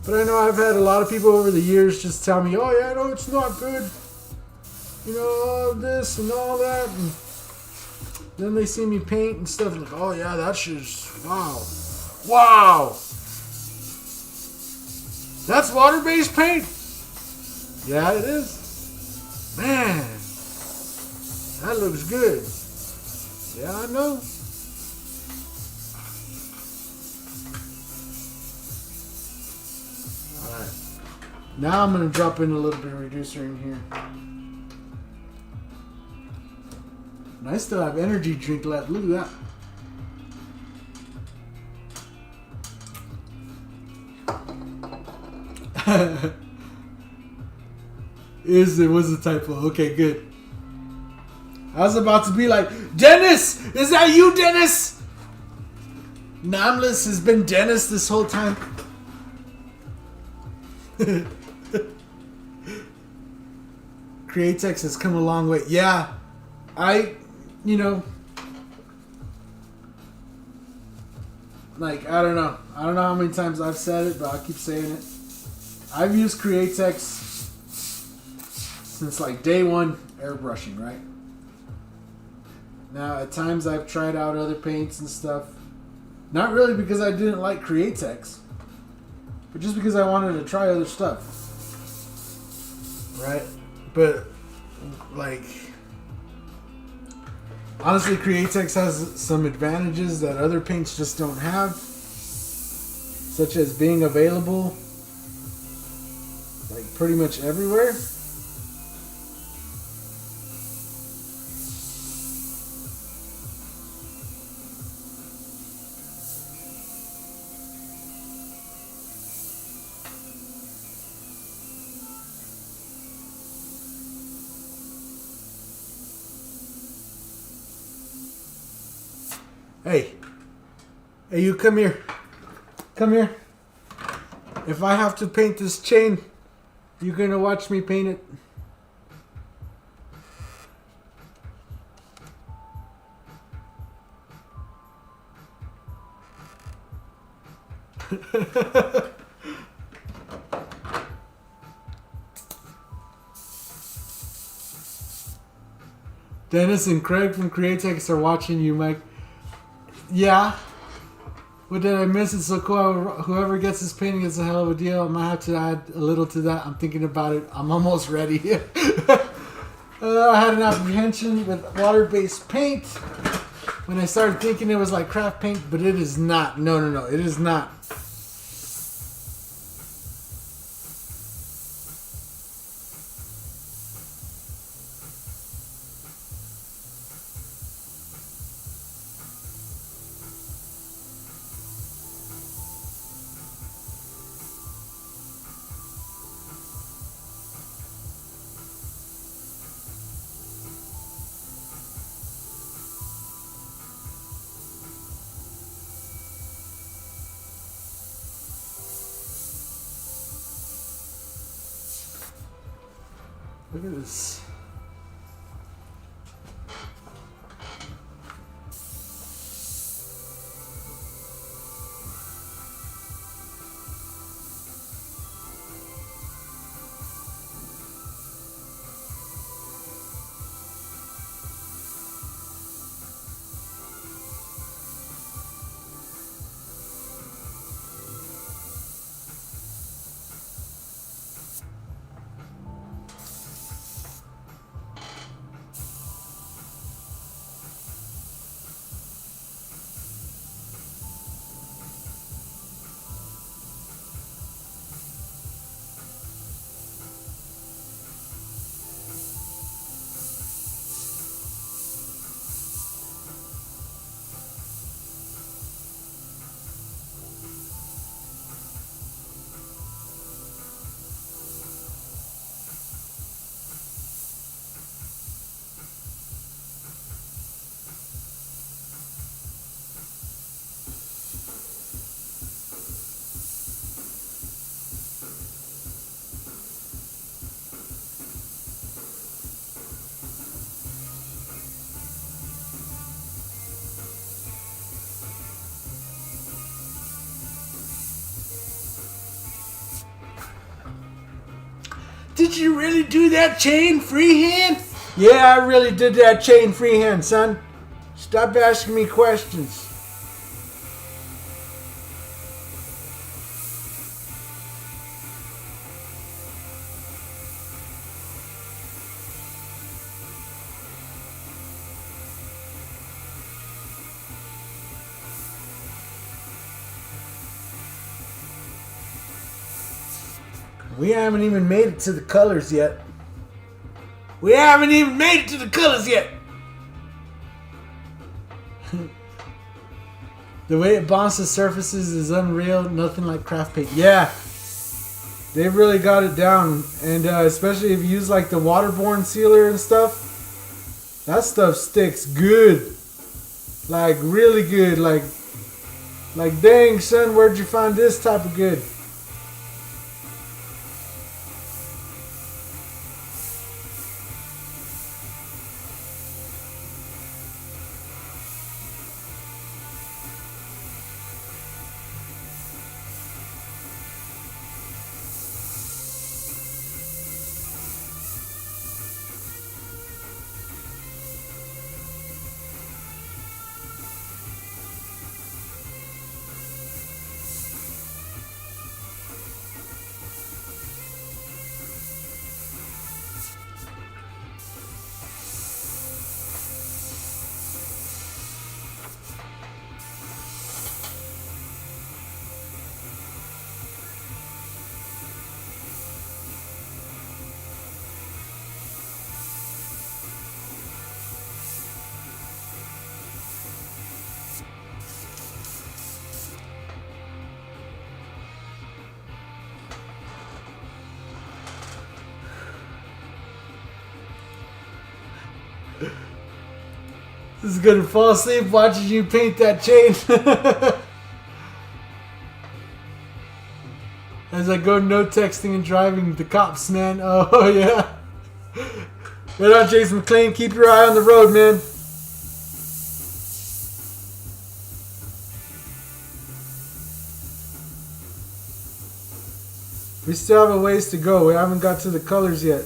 But I know I've had a lot of people over the years just tell me, oh yeah, no, it's not good. You know, all this and all that. And then they see me paint and stuff like, oh yeah, that shit's, wow. Wow! That's water-based paint? Yeah, it is. Man, that looks good. Yeah, I know. Now I'm going to drop in a little bit of reducer in here. And I still have energy drink left. Look at that. It was a typo. Okay, good. I was about to be like, Dennis! Is that you, Dennis? Nameless has been Dennis this whole time. Createx has come a long way. Yeah, you know, like, I don't know how many times I've said it, but I'll keep saying it. I've used Createx since like day one airbrushing, right? Now, at times I've tried out other paints and stuff. Not really because I didn't like Createx, but just because I wanted to try other stuff. Right? But, like, honestly, Createx has some advantages that other paints just don't have, such as being available, like, pretty much everywhere. Hey, you come here. Come here. If I have to paint this chain, you're gonna watch me paint it. Dennis and Craig from Createx are watching you, Mike. Yeah. What did I miss? It's so cool. Whoever gets this painting is a hell of a deal. I might have to add a little to that. I'm thinking about it. I'm almost ready. I had an apprehension with water-based paint when I started thinking it was like craft paint, but it is not. No. It is not. Look at this. Did you really do that chain freehand? Yeah, I really did that chain freehand, son. Stop asking me questions. We haven't even made it to the colors yet. We haven't even made it to the colors yet. The way it bounces surfaces is unreal. Nothing like craft paint. Yeah. They really got it down. And especially if you use like the waterborne sealer and stuff. That stuff sticks good. Like really good. Like dang son, where'd you find this type of good? This is gonna fall asleep watching you paint that chain. As I go no texting and driving the cops, man. Oh yeah. Right on, Jason McClain. Keep your eye on the road, man. We still have a ways to go. We haven't got to the colors yet.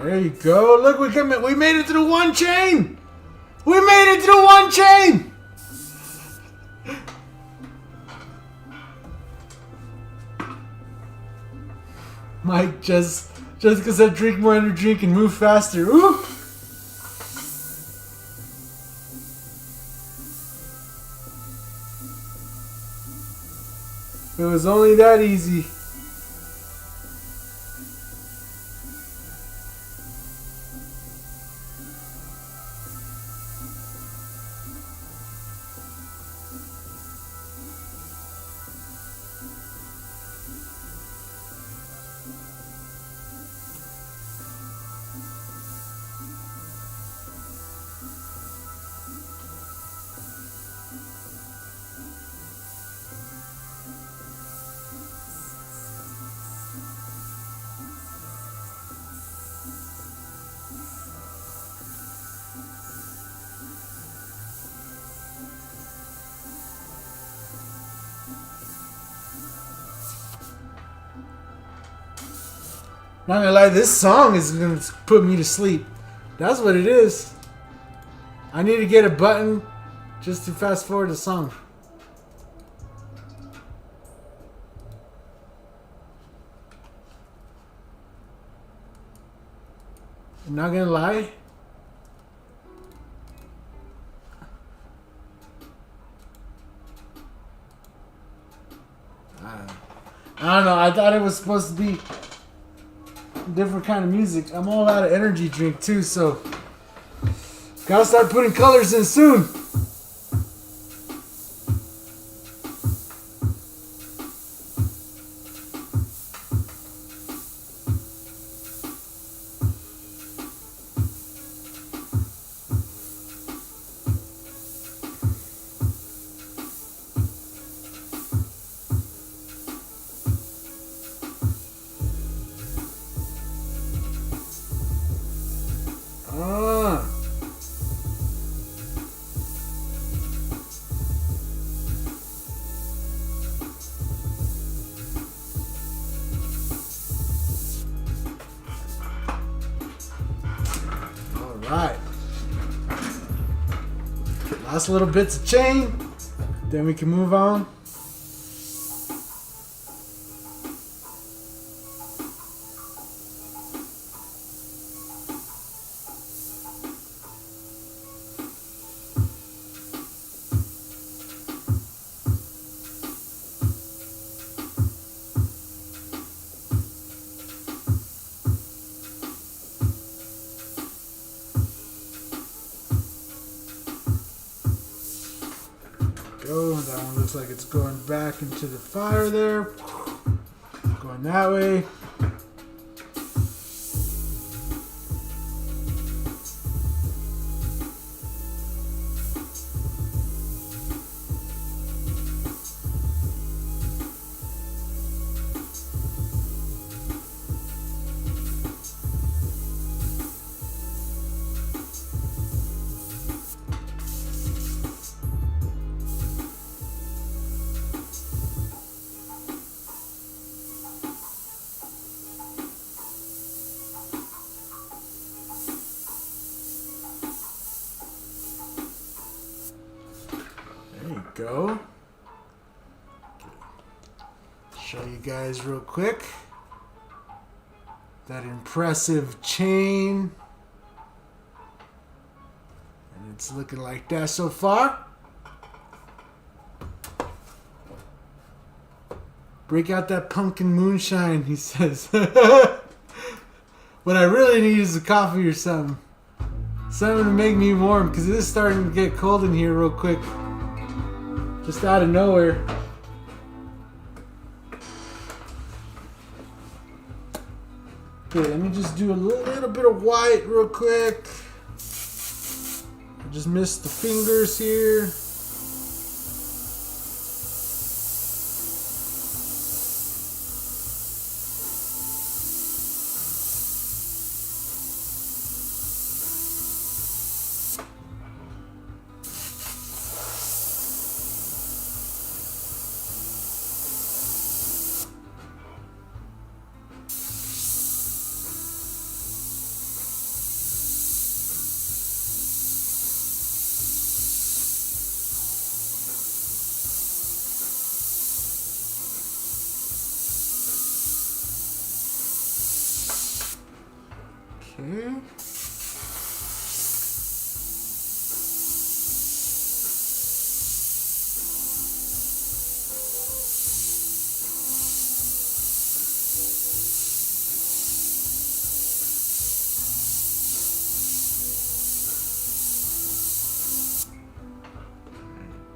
There you go. Look, we made it through one chain. We made it through one chain. Mike, just because I drink more energy drink and move faster. Ooh. It was only that easy. Not gonna lie, this song is gonna put me to sleep. That's what it is. I need to get a button just to fast forward the song. I'm not gonna lie. I don't know. I thought it was supposed to be different kind of music. I'm all out of energy drink too, so gotta start putting colors in soon. Alright. Last little bits of chain. Then we can move on. Go. That one looks like it's going back into the fire there. Going that way. Go. Show you guys real quick that impressive chain, and it's looking like that so far. Break out that pumpkin moonshine, he says. What I really need is a coffee or something to make me warm, because it is starting to get cold in here real quick. Just out of nowhere. Okay, let me just do a little bit of white real quick. I just missed the fingers here. Okay.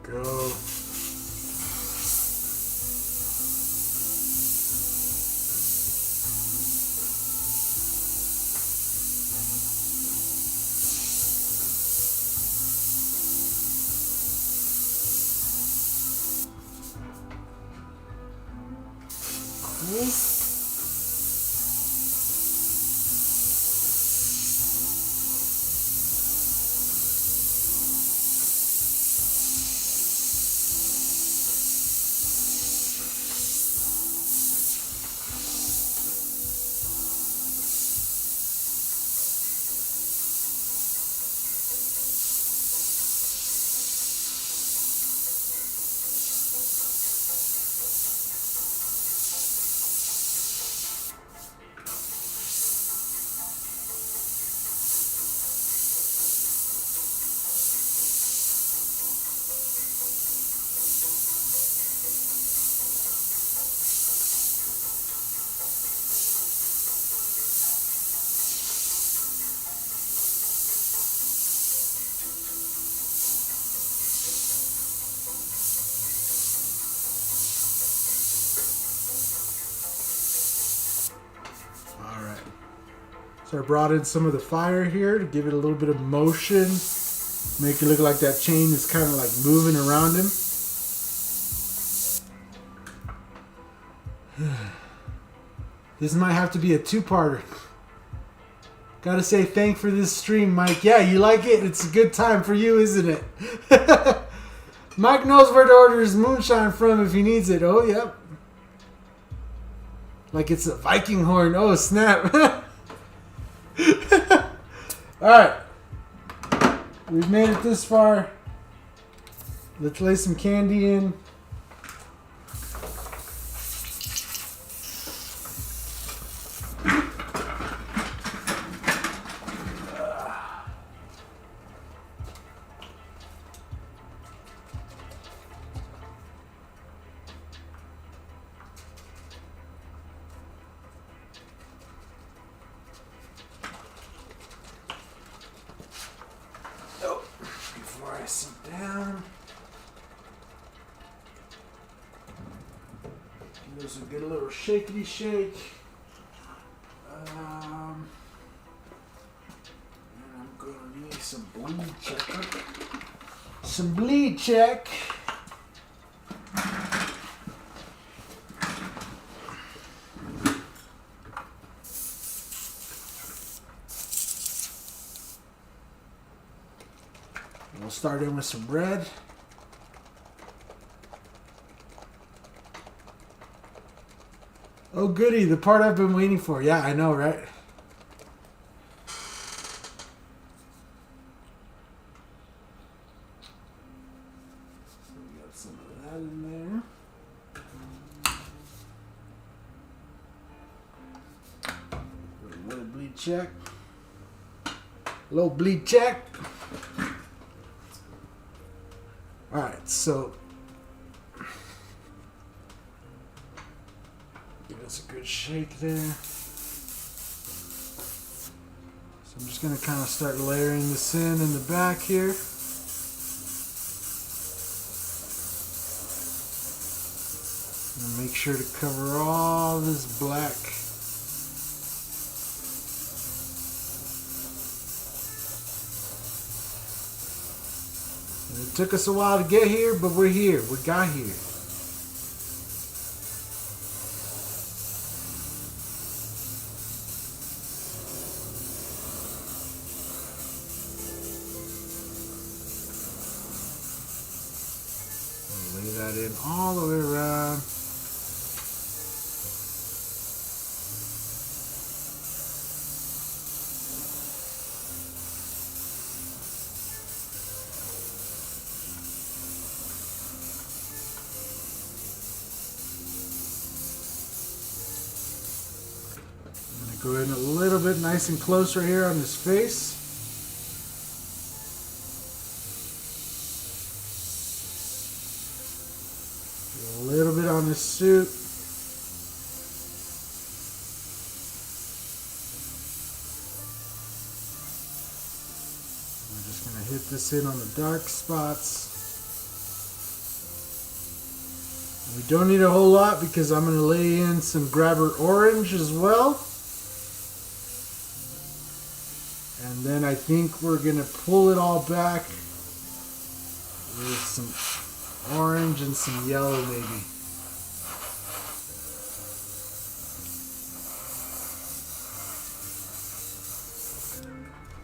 Go. Cool. So I brought in some of the fire here to give it a little bit of motion. Make it look like that chain is kind of like moving around him. This might have to be a two-parter. Gotta say thank for this stream, Mike. Yeah, you like it? It's a good time for you, isn't it? Mike knows where to order his moonshine from if he needs it. Oh, yep. Like it's a Viking horn. Oh, snap. Alright. we've made it this far. Let's lay some candy in. Before I sit down, this will get a little shakety shake. And I'm gonna need some bleed check. Some bleed check. We'll start in with some red. Oh goody, the part I've been waiting for. Yeah, I know, right? So we got some of that in there. A little bleed check. A little bleed check. Alright, so give us a good shake there. So I'm just going to kind of start layering this in the back here. And make sure to cover all this black. It took us a while to get here, but we're here. We got here. Lay that in all the way around. Go in a little bit nice and close right here on his face. A little bit on his suit. We're just going to hit this in on the dark spots. We don't need a whole lot because I'm going to lay in some grabber orange as well. And then I think we're going to pull it all back with some orange and some yellow maybe.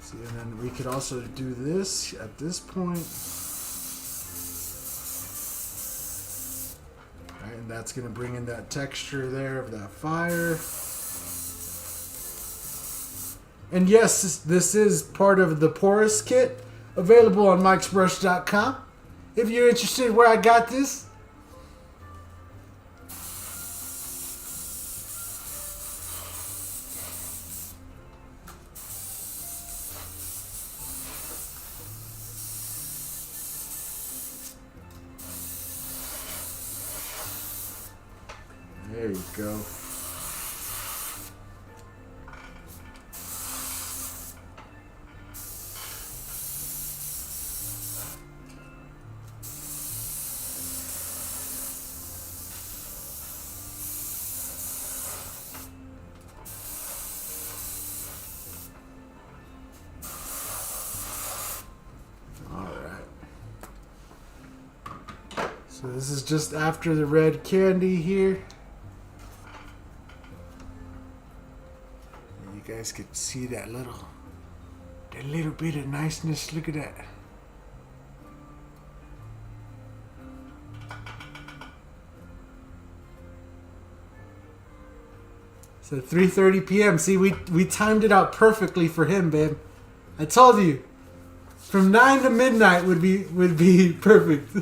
See, and then we could also do this at this point. All right, and that's going to bring in that texture there of that fire. And yes, this is part of the porous kit available on mikesbrush.com. If you're interested where I got this. There you go. So this is just after the red candy here. And you guys can see that little bit of niceness. Look at that. So 3:30 p.m. See, we timed it out perfectly for him, babe. I told you. From 9 to midnight would be perfect.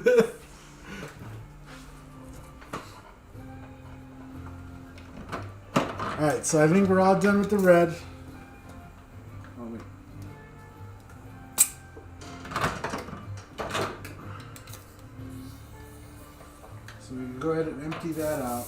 Alright, so I think we're all done with the red. Oh, wait. So we can go ahead and empty that out.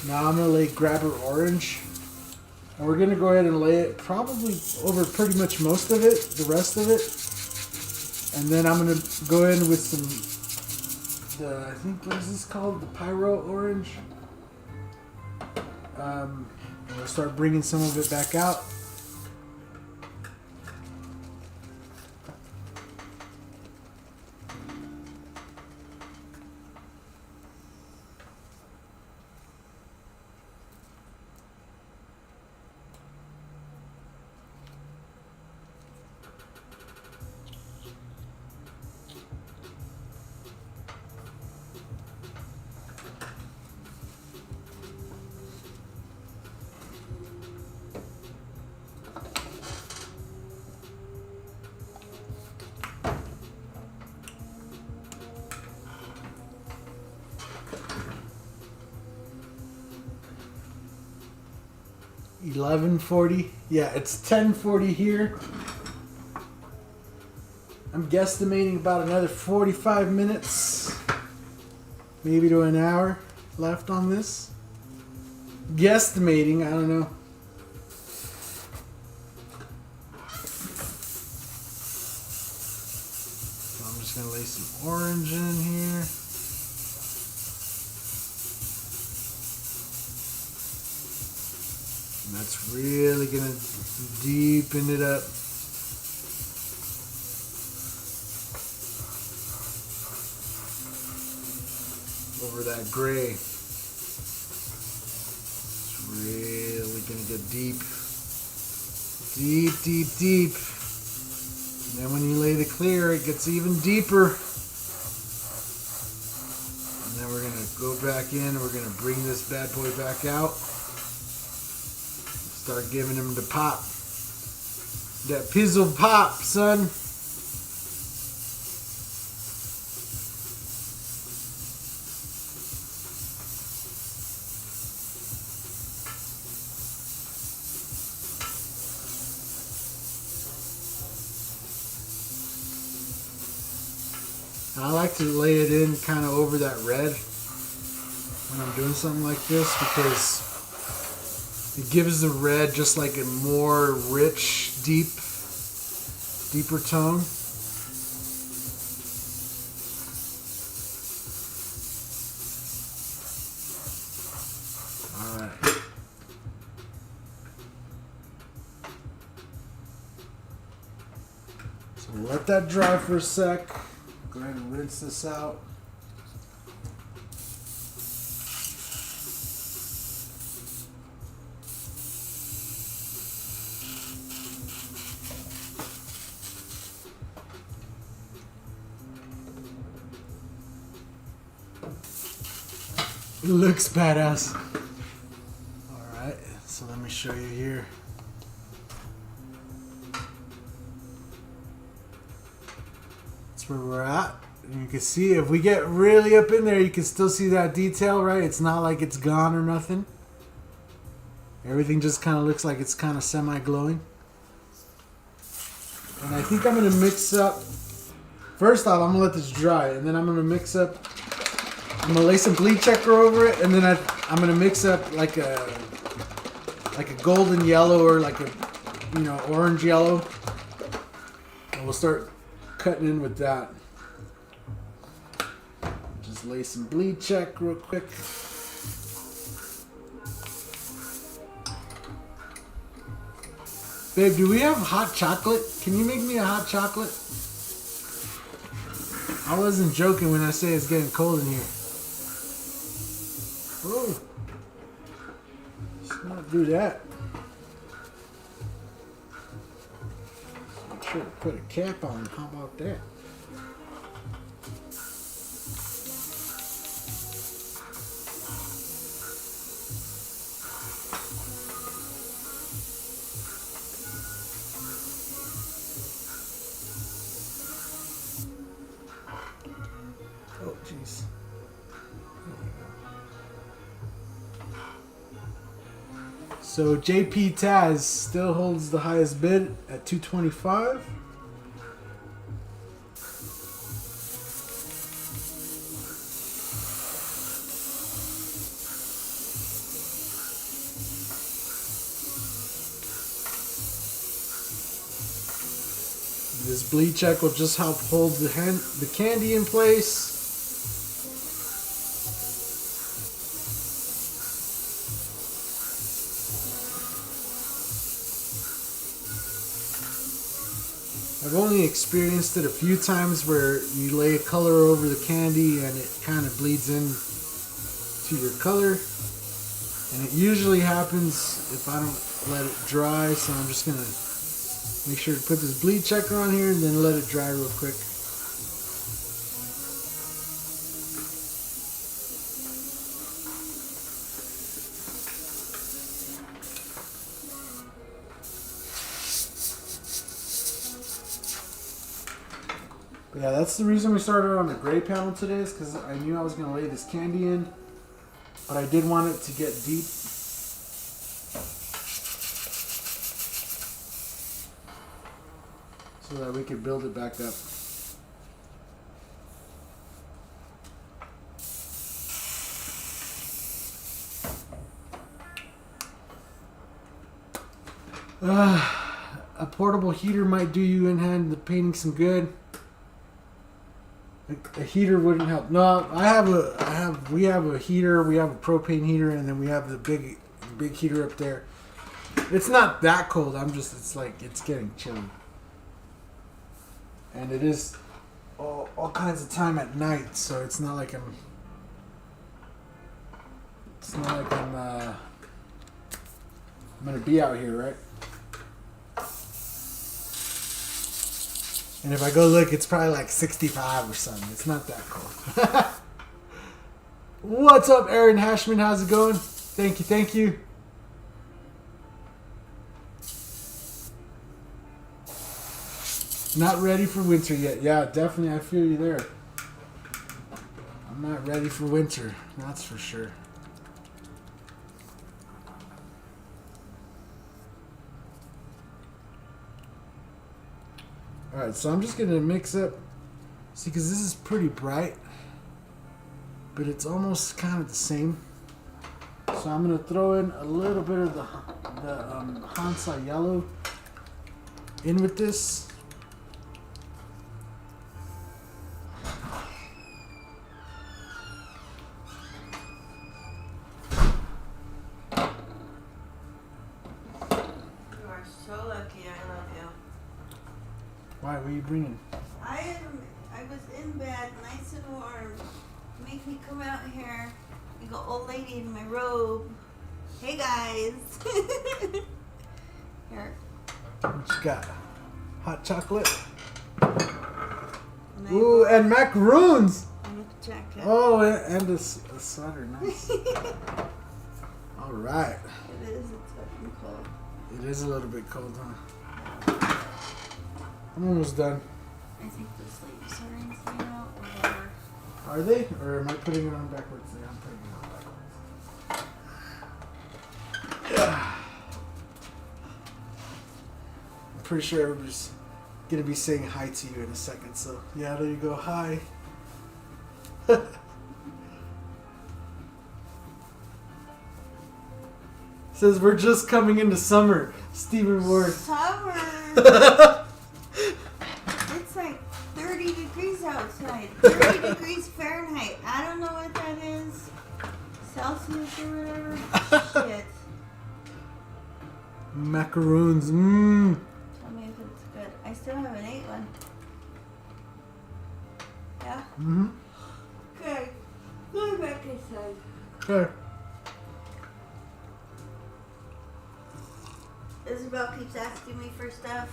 Now I'm going to lay grabber orange, and we're going to go ahead and lay it probably over pretty much most of it, the rest of it. And then I'm going to go in with some, I think, what is this called? The pyro orange. We'll start bringing some of it back out. $11.40. Yeah, it's $10.40 here. I'm guesstimating about another 45 minutes, maybe to an hour left on this. Guesstimating, I don't know. So I'm just gonna lay some orange in here. And that's really gonna deepen it up. Over that gray. It's really gonna get deep. Deep, deep, deep. And then when you lay the clear, it gets even deeper. And then we're gonna go back in and we're gonna bring this bad boy back out. Start giving him the pop. That pizzle pop, son. I like to lay it in kind of over that red when I'm doing something like this because it gives the red just like a more rich, deeper tone. Alright. So let that dry for a sec. Go ahead and rinse this out. It looks badass. Alright, so let me show you here. That's where we're at. And you can see if we get really up in there, you can still see that detail, right? It's not like it's gone or nothing. Everything just kind of looks like it's kind of semi-glowing. And I think I'm going to mix up. First off, I'm going to let this dry. And then I'm going to mix up. I'm going to lay some bleach checker over it. And then I'm going to mix up like a golden yellow or like a, orange yellow. And we'll start cutting in with that. Just lay some bleach check real quick. Babe, do we have hot chocolate? Can you make me a hot chocolate? I wasn't joking when I say it's getting cold in here. Oh, let's not do that. Should have put a cap on. How about that? Oh, jeez. So JP Taz still holds the highest bid at $225. This bleed check will just help hold the candy in place. I've only experienced it a few times where you lay a color over the candy and it kind of bleeds in to your color. And it usually happens if I don't let it dry, so I'm just going to make sure to put this bleed checker on here and then let it dry real quick. But yeah, that's the reason we started on the gray panel today, is because I knew I was going to lay this candy in, but I did want it to get deep. So that we could build it back up. A portable heater might do you in hand the painting some good. A heater wouldn't help. No, we have a heater, we have a propane heater, and then we have the big heater up there. It's not that cold. It's like it's getting chilly. And it is all kinds of time at night, so it's not like I'm gonna be out here, right? And if I go look, it's probably like 65 or something. It's not that cold. What's up, Aaron Hashman? How's it going? Thank you. Not ready for winter yet. Yeah, definitely. I feel you there. I'm not ready for winter. That's for sure. Alright, so I'm just going to mix up. See, because this is pretty bright. But it's almost kind of the same. So I'm going to throw in a little bit of the Hansa yellow in with this. Why? What are you bringing? I was in bed, nice and warm. Make me come out here and go old lady in my robe. Hey guys. Here. What you got? Hot chocolate. Ooh, and macaroons. And a jacket. Oh, and a sweater. Nice. All right. It is. It's fucking cold. It is a little bit cold, huh? I'm almost done. I think the sleeves are inside out or whatever. Are they? Or am I putting it on backwards? Yeah, I'm putting it on backwards. Yeah. I'm pretty sure everybody's going to be saying hi to you in a second. So, yeah, there you go. Hi. Says we're just coming into summer. Stephen Ward. Summer. It's like 30 degrees outside. 30 degrees Fahrenheit. I don't know what that is. Celsius or whatever. Shit. Macaroons. Mmm. Tell me if it's good. I still haven't ate one. Yeah? Mm-hmm. Good. Go back inside. Okay. Isabel keeps asking me for stuff.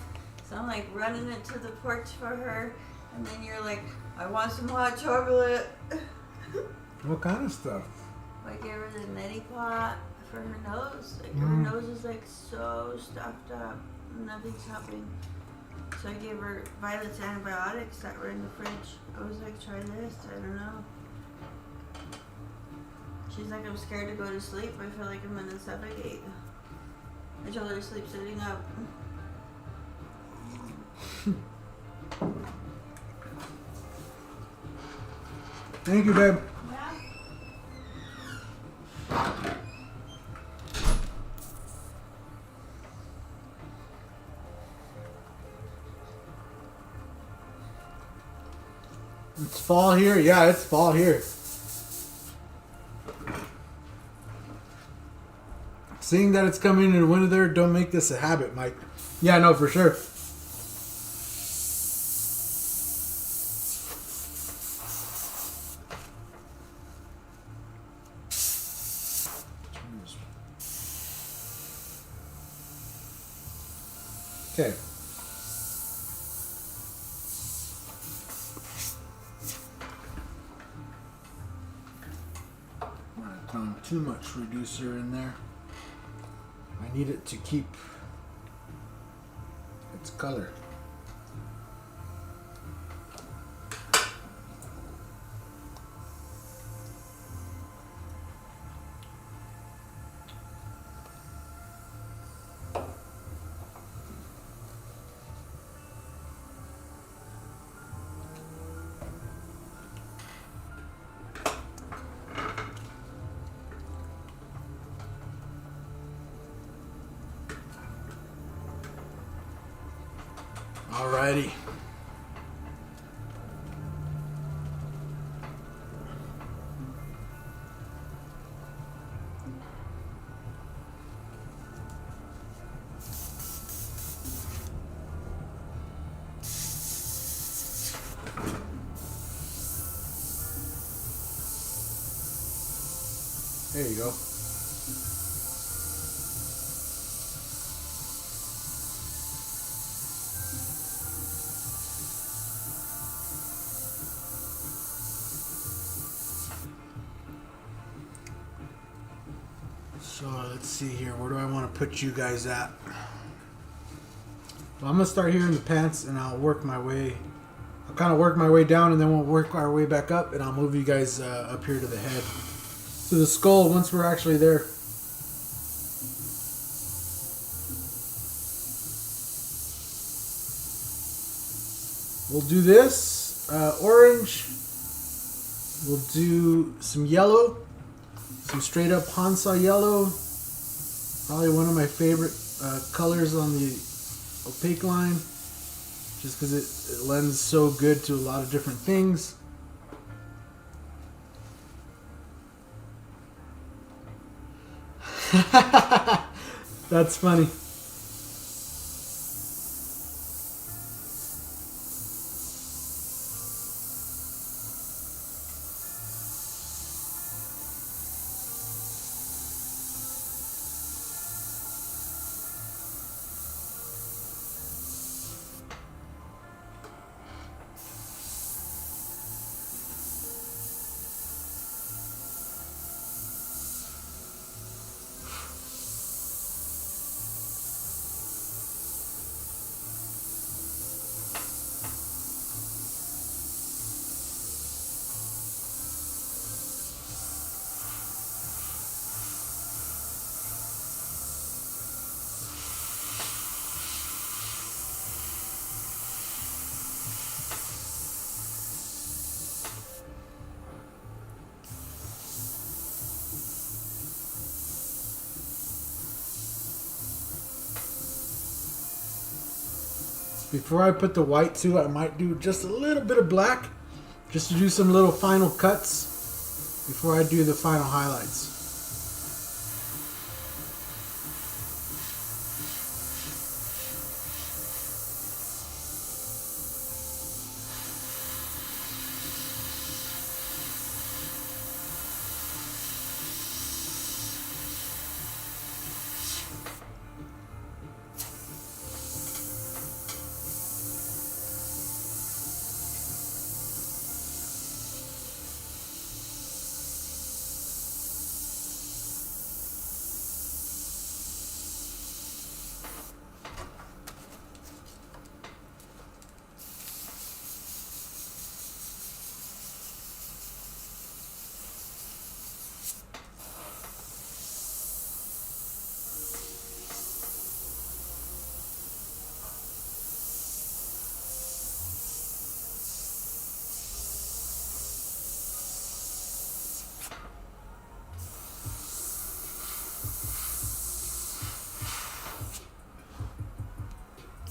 So I'm like running it to the porch for her, and then you're like, I want some hot chocolate. What kind of stuff? I gave her the neti pot for her nose. Like her nose is like so stuffed up, nothing's helping. So I gave her Violet's antibiotics that were in the fridge. I was like, try this. I don't know. She's like, I'm scared to go to sleep. I feel like I'm gonna suffocate. I told her to sleep sitting up. Thank you, babe. Yeah. It's fall here. Yeah, it's fall here. Seeing that it's coming in the winter there, don't make this a habit, Mike. Yeah, no, for sure. Okay. I'm not throwing too much reducer in there. I need it to keep its color. Alrighty. There you go. So let's see here. Where do I want to put you guys at? Well, I'm gonna start here in the pants, and I'll work my way. I'll kind of work my way down, and then we'll work our way back up, and I'll move you guys up here to the head, to the skull once we're actually there. We'll do this orange. We'll do some yellow. Some straight up Hansa yellow, probably one of my favorite colors on the opaque line, just because it lends so good to a lot of different things. That's funny. Before I put the white too, I might do just a little bit of black, just to do some little final cuts before I do the final highlights.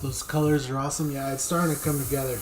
Those colors are awesome. Yeah, it's starting to come together.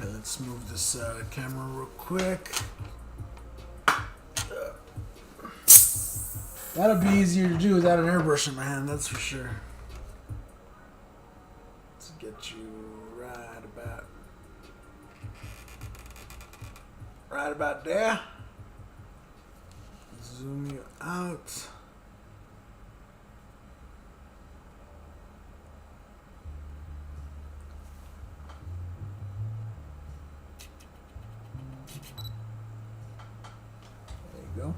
Okay, let's move this camera real quick. That'll be easier to do without an airbrush in my hand, that's for sure. Let's get you right about there. Zoom you out. There you go.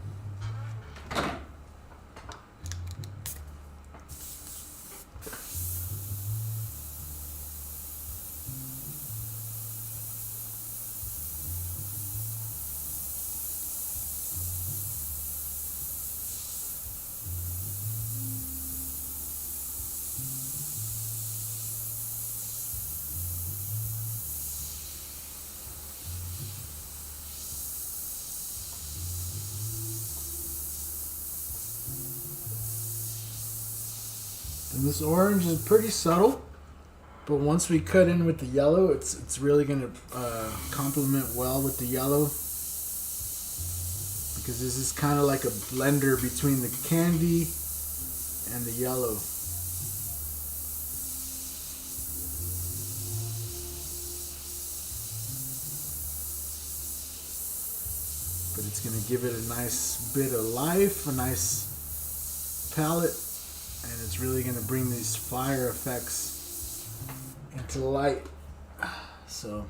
And this orange is pretty subtle, but once we cut in with the yellow, it's really going to complement well with the yellow, because this is kind of like a blender between the candy and the yellow. But it's going to give it a nice bit of life, a nice palette. And it's really going to bring these fire effects into light. So,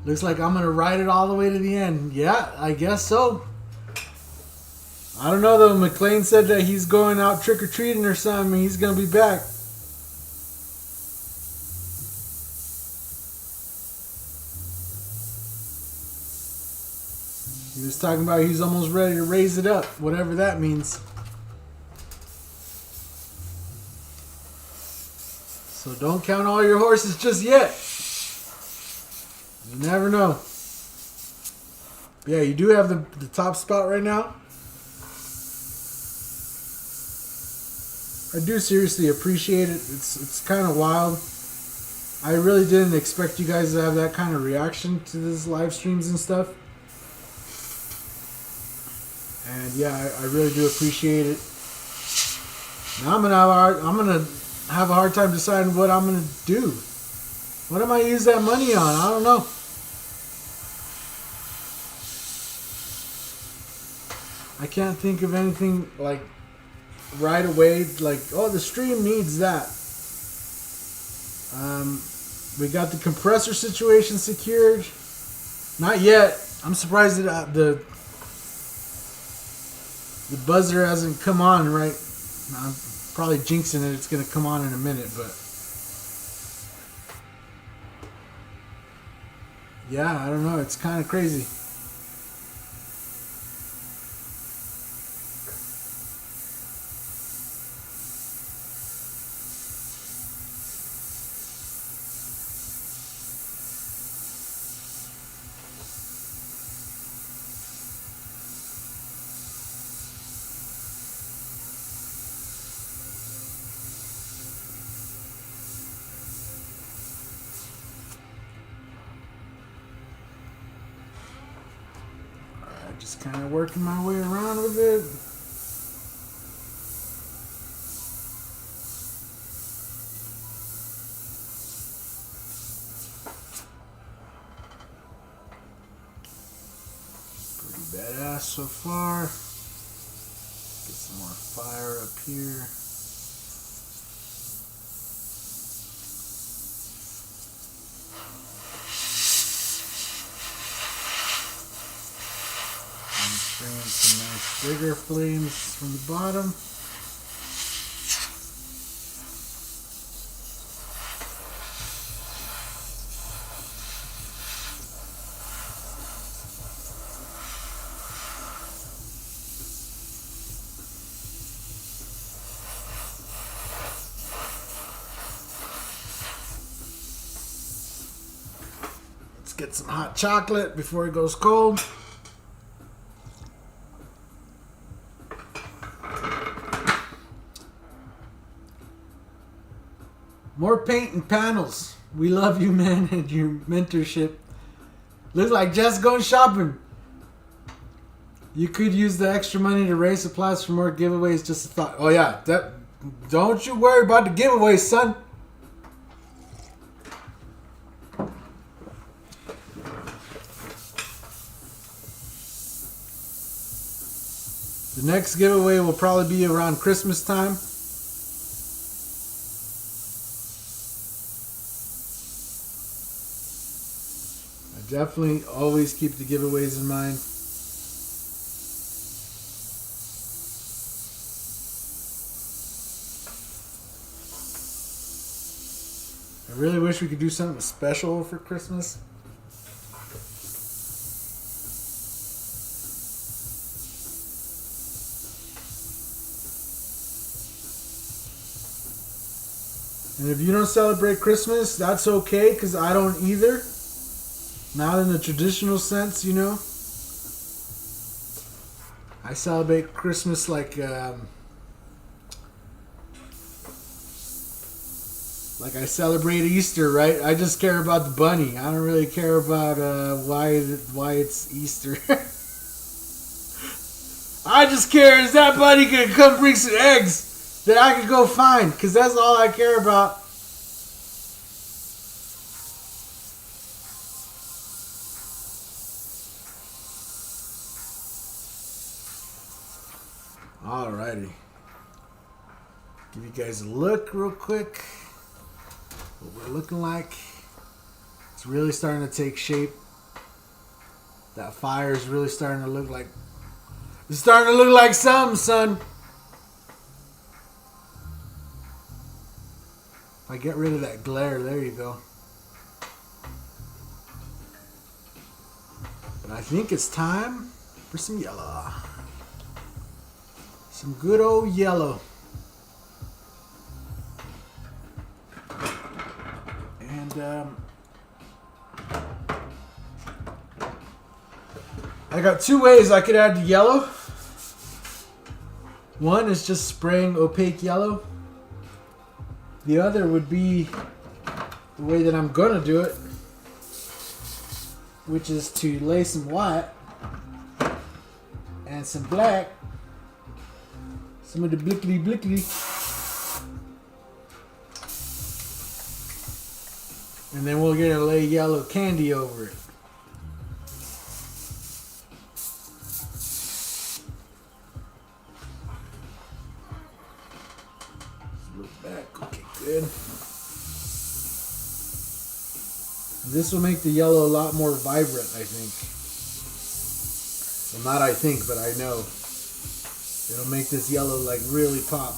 looks like I'm going to ride it all the way to the end. Yeah, I guess so. I don't know though. McLean said that he's going out trick-or-treating or something. He's going to be back. He was talking about he's almost ready to raise it up, whatever that means. So don't count all your horses just yet. You never know. Yeah, you do have the top spot right now. I do seriously appreciate it. It's kind of wild. I really didn't expect you guys to have that kind of reaction to these live streams and stuff. And yeah, I really do appreciate it. Now I'm gonna have a hard time deciding what I'm gonna do. What am I use that money on? I don't know. I can't think of anything like right away. Like, oh, the stream needs that. We got the compressor situation secured. Not yet. I'm surprised that the buzzer hasn't come on right. I'm probably jinxing it. It's gonna come on in a minute, but yeah, I don't know. It's kind of crazy. Just kind of working my way around with it. Pretty badass so far. Get some more fire up here. Some nice bigger flames from the bottom. Let's get some hot chocolate before it goes cold. More paint and panels. We love you, man, and your mentorship. Looks like Jess going shopping. You could use the extra money to raise supplies for more giveaways. Just a thought. Oh yeah, don't you worry about the giveaways, son. The next giveaway will probably be around Christmas time. Definitely always keep the giveaways in mind. I really wish we could do something special for Christmas. And if you don't celebrate Christmas, that's okay, because I don't either. Not in the traditional sense, you know. I celebrate Christmas like I celebrate Easter, right? I just care about the bunny. I don't really care about why it's Easter. I just care is that bunny gonna come bring some eggs that I can go find, because that's all I care about. Alrighty. Give you guys a look real quick. What we're looking like. It's really starting to take shape. That fire is really starting to look like... It's starting to look like something, son. If I get rid of that glare, there you go. But I think it's time for some yellow. Some good old yellow. And I got two ways I could add the yellow. One is just spraying opaque yellow. The other would be the way that I'm gonna do it, which is to lay some white and some black. Some of the blickly blickly. And then we're gonna lay yellow candy over it. good. This will make the yellow a lot more vibrant, I think. Well, not I think, but I know. It'll make this yellow like really pop.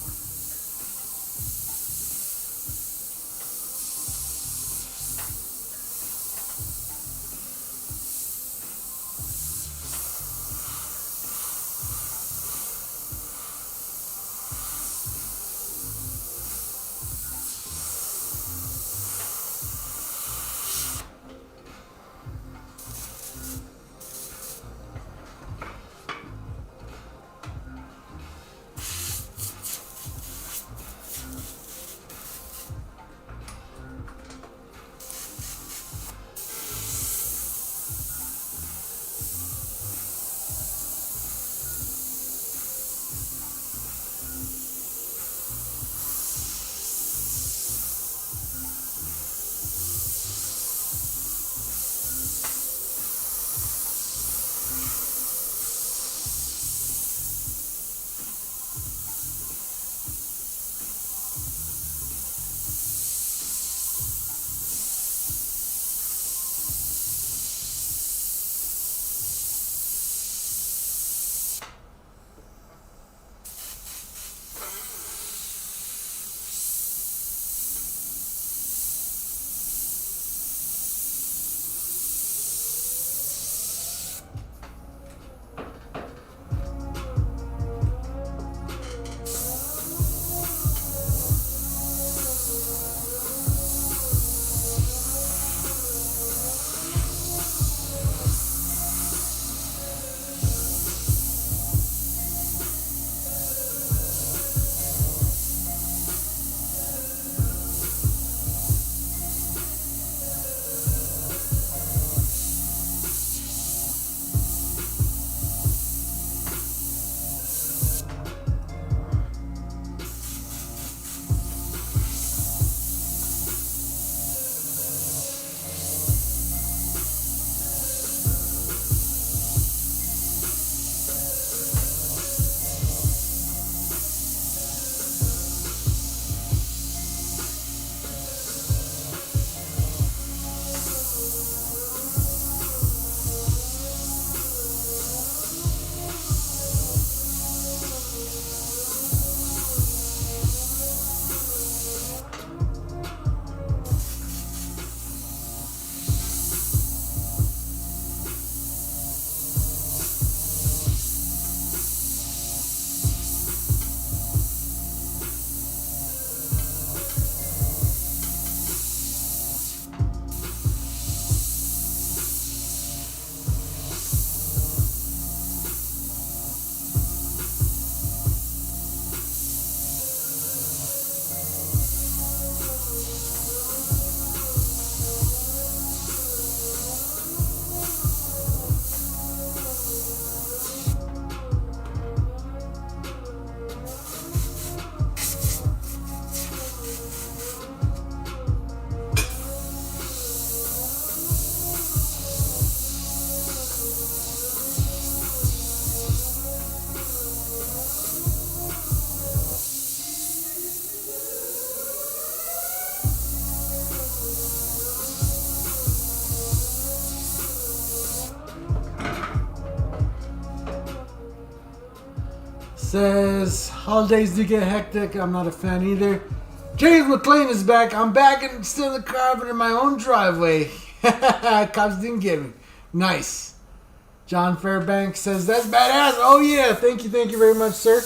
Says, holidays do get hectic. I'm not a fan either. James McLean is back. I'm back and still in the car, but in my own driveway. Cops didn't get me. Nice. John Fairbanks says, that's badass. Oh, yeah. Thank you very much, sir.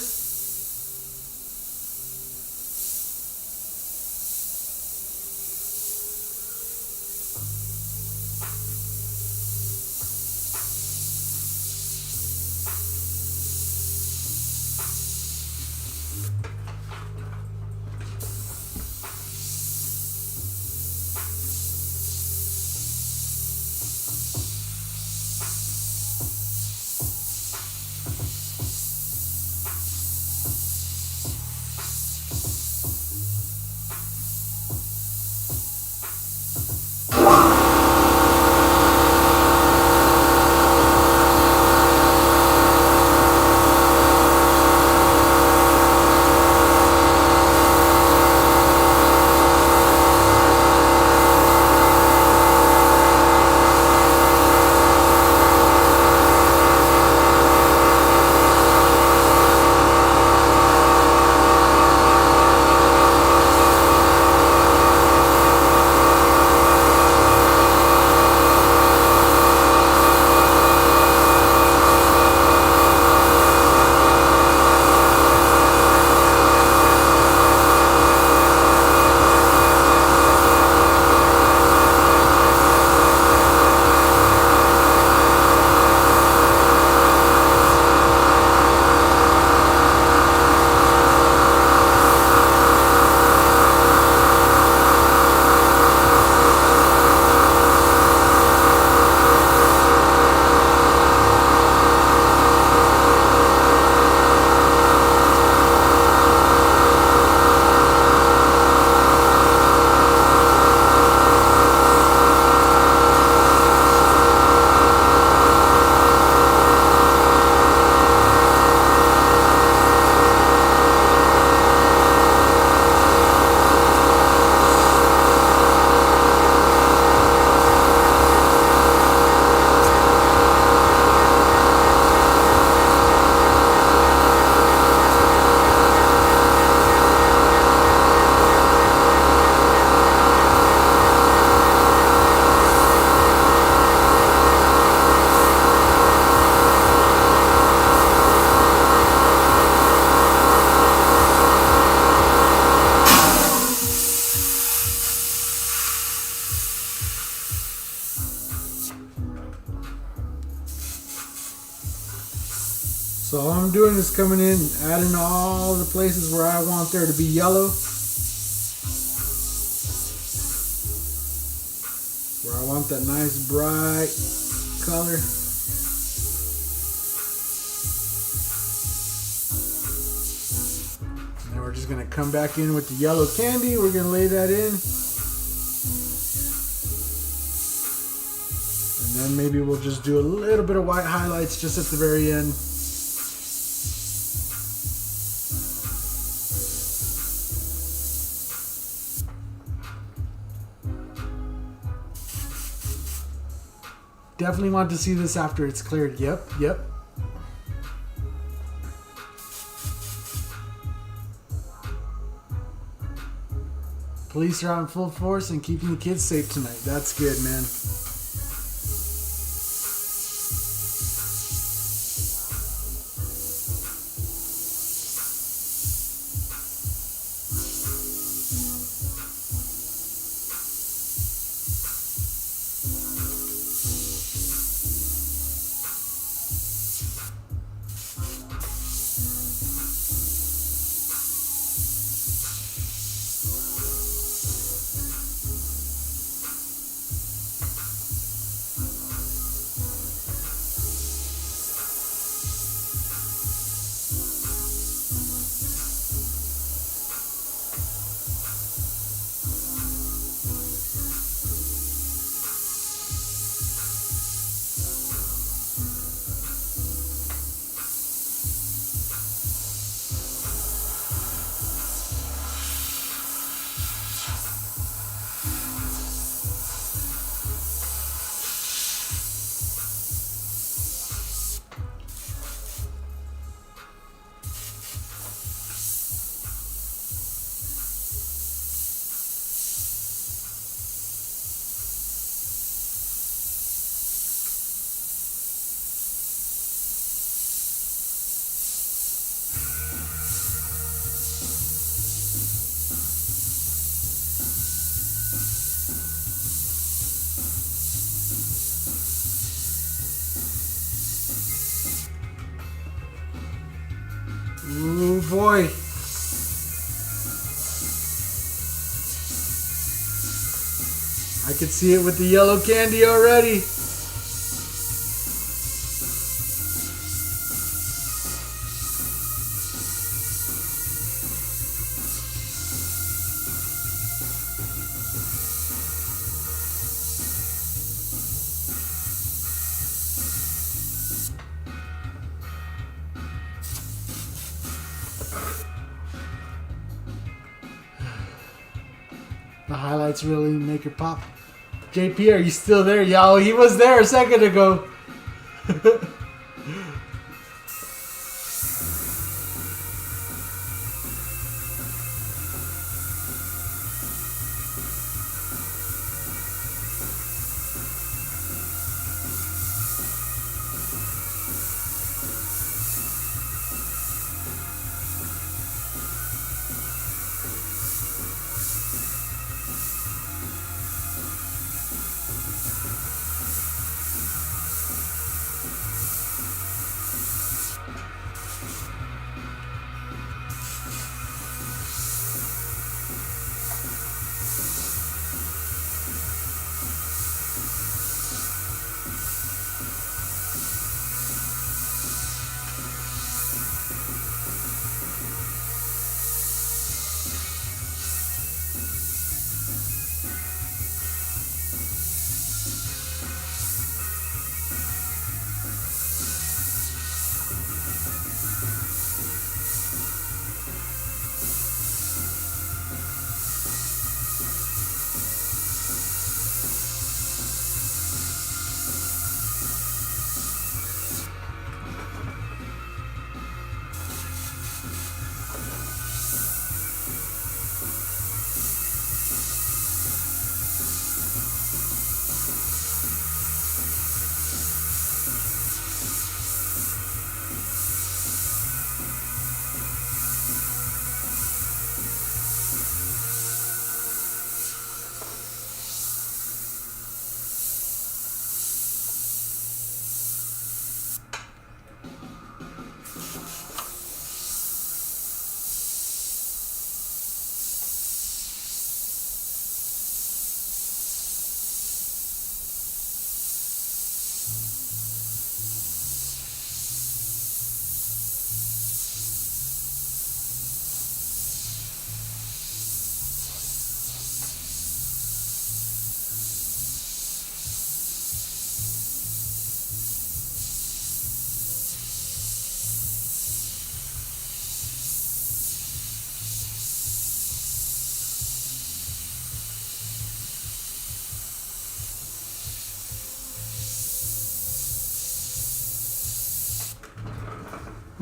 So all I'm doing is coming in, adding all the places where I want there to be yellow. Where I want that nice bright color. And then we're just gonna come back in with the yellow candy. We're gonna lay that in. And then maybe we'll just do a little bit of white highlights just at the very end. Definitely want to see this after it's cleared. Yep. Police are out in full force and keeping the kids safe tonight. That's good, man. Ooh, boy. I can see it with the yellow candy already. The highlights really make it pop. JP, are you still there? Yo, he was there a second ago.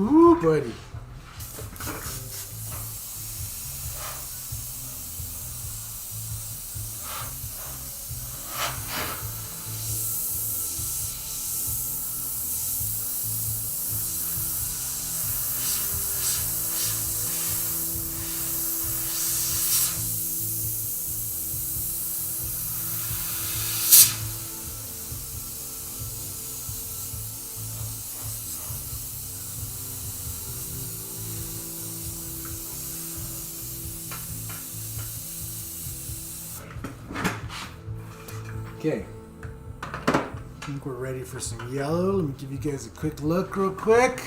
Ooh, buddy. Okay, I think we're ready for some yellow. Let me give you guys a quick look real quick.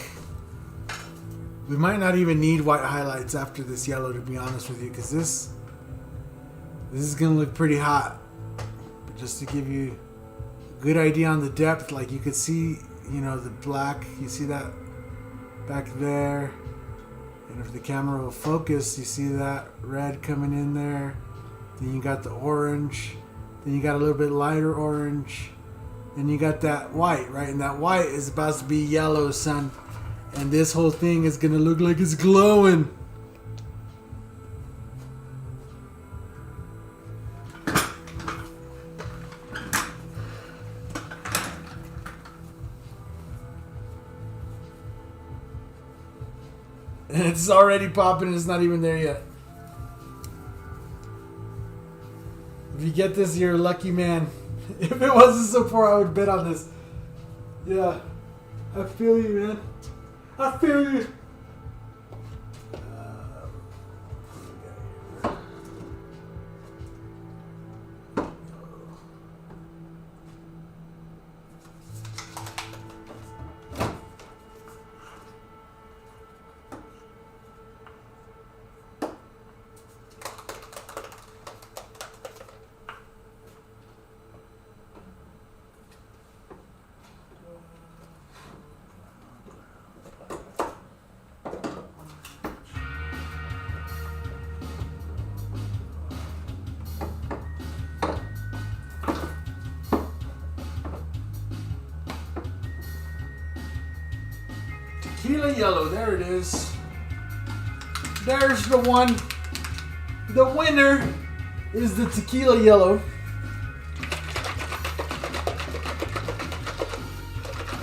We might not even need white highlights after this yellow, to be honest with you, because this is going to look pretty hot. But just to give you a good idea on the depth, like you could see, you know, the black, you see that back there. And if the camera will focus, you see that red coming in there. Then you got the orange. Then you got a little bit lighter orange. Then you got that white, right? And that white is about to be yellow, son. And this whole thing is going to look like it's glowing. And it's already popping. It's not even there yet. If you get this, you're a lucky man. If it wasn't so poor, I would bet on this. Yeah. I feel you, man. I feel you. Tequila yellow, there it is. There's the one. The winner is the tequila yellow.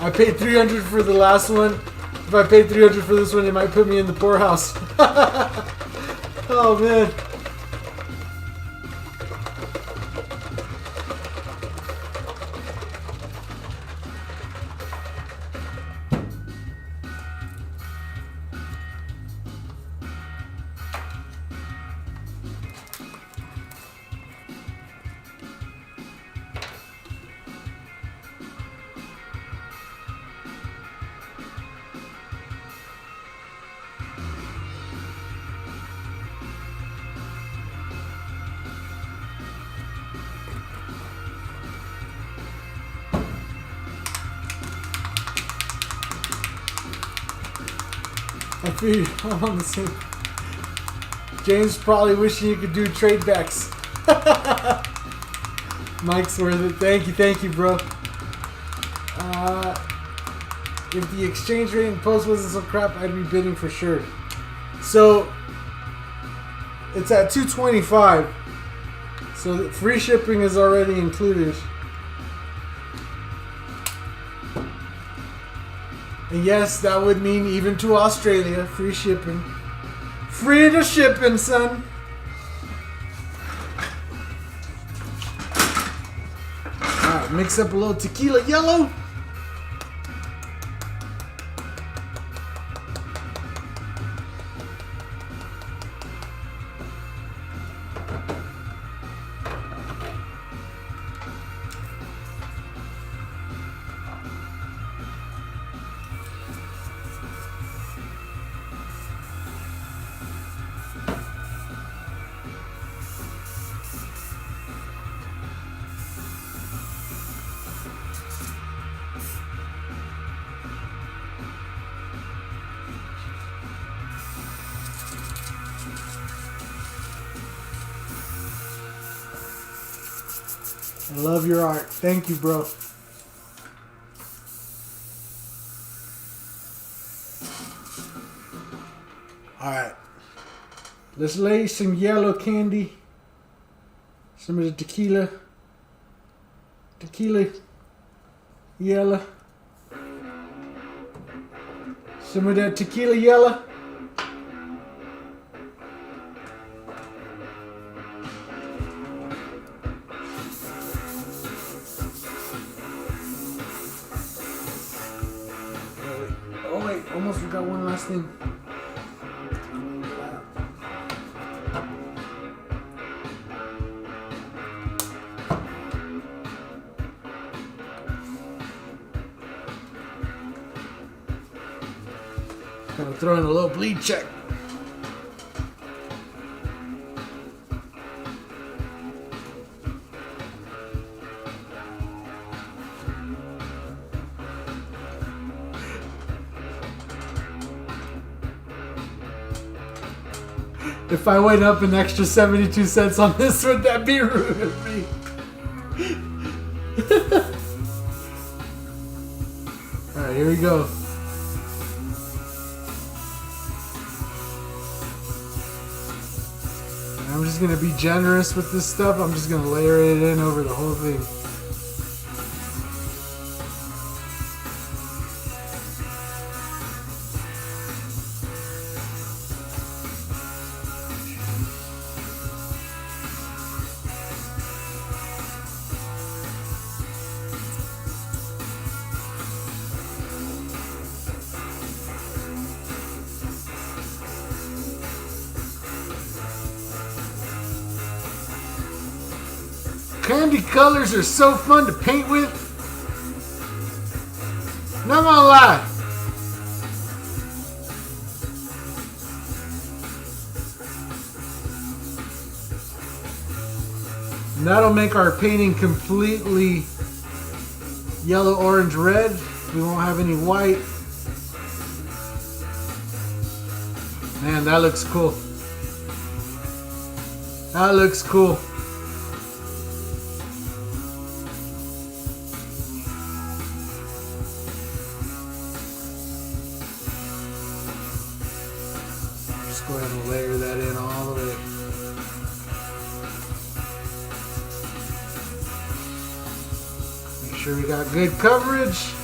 I paid $300 for the last one. If I paid $300 for this one, it might put me in the poorhouse. Oh man. I feel you. I'm on the same. James probably wishing you could do trade backs. Mike's worth it. Thank you, bro. If the exchange rate in post wasn't so crap, I'd be bidding for sure. So it's at $225. So the free shipping is already included. And yes, that would mean even to Australia, free shipping. Free to shipping, son. Alright, mix up a little tequila yellow. I love your art. Thank you, bro. Let's lay some yellow candy. Some of the tequila. Tequila. Yellow. Some of that tequila yellow. Oh wait, almost forgot one last thing. Gonna throw in a little bleed check. If I went up an extra 72 cents on this, would that be rude of me? Alright, here we go. I'm just going to be generous with this stuff. I'm just going to layer it in over the whole thing. Candy colors are so fun to paint with. Not gonna lie. And that'll make our painting completely yellow, orange, red. We won't have any white. Man, that looks cool. That looks cool. Go ahead and layer that in all the way. Make sure we got good coverage.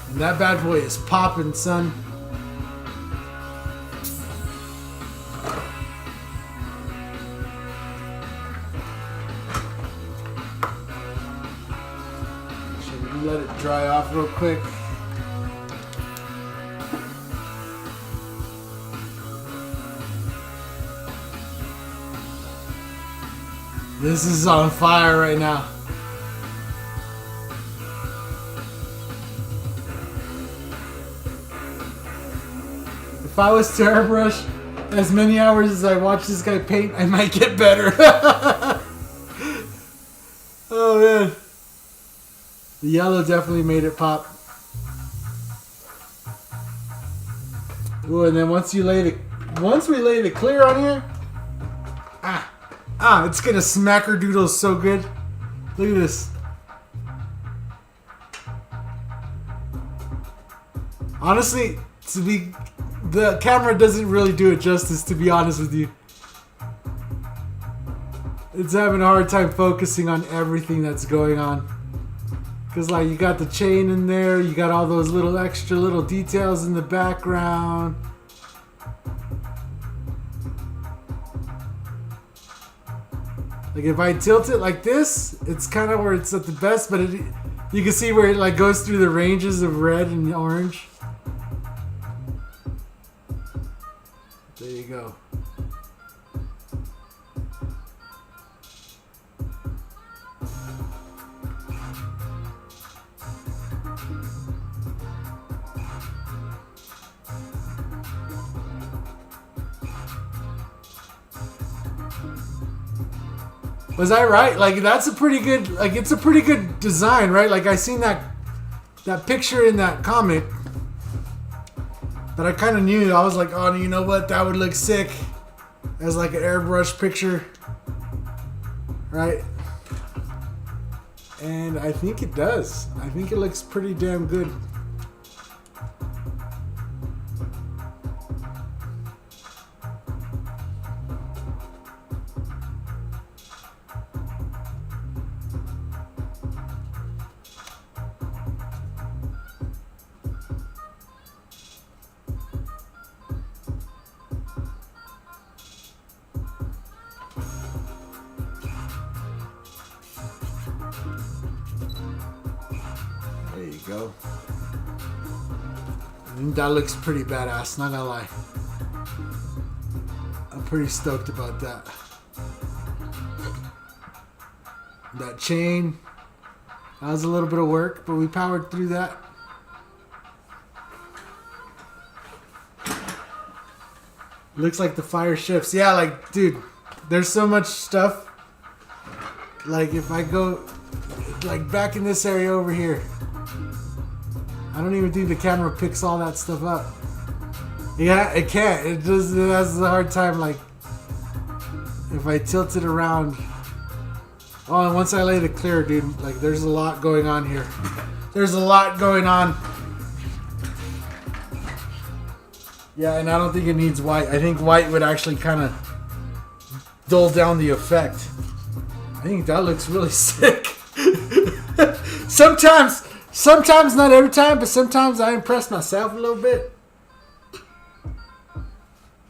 And that bad boy is popping, son. Make sure we let it dry off real quick. This is on fire right now. If I was to airbrush as many hours as I watch this guy paint, I might get better. Oh man. The yellow definitely made it pop. Ooh, and then once we lay the clear on here, it's gonna smackerdoodle so good. Look at this. Honestly, the camera doesn't really do it justice, to be honest with you. It's having a hard time focusing on everything that's going on. Cause like you got the chain in there, you got all those little extra little details in the background. Like if I tilt it like this, it's kind of where it's at the best, but you can see where it like goes through the ranges of red and orange. There you go. Was I right? Like that's a pretty good, like it's a pretty good design, right? Like I seen that picture in that comic that I kind of knew. I was like, oh, you know what? That would look sick as like an airbrush picture, right? And I think it does. I think it looks pretty damn good. go. I think that looks pretty badass, not gonna lie. I'm pretty stoked about that. That chain, that was a little bit of work, but we powered through that. Looks like the fire shifts. Yeah, like, dude, there's so much stuff. Like, if I go, like, back in this area over here, I don't even think the camera picks all that stuff up. Yeah, it can't. It has a hard time, like, if I tilt it around. Oh, and once I lay the clear, dude, like, there's a lot going on here. There's a lot going on. Yeah, and I don't think it needs white. I think white would actually kind of dull down the effect. I think that looks really sick. Sometimes, not every time, but sometimes I impress myself a little bit.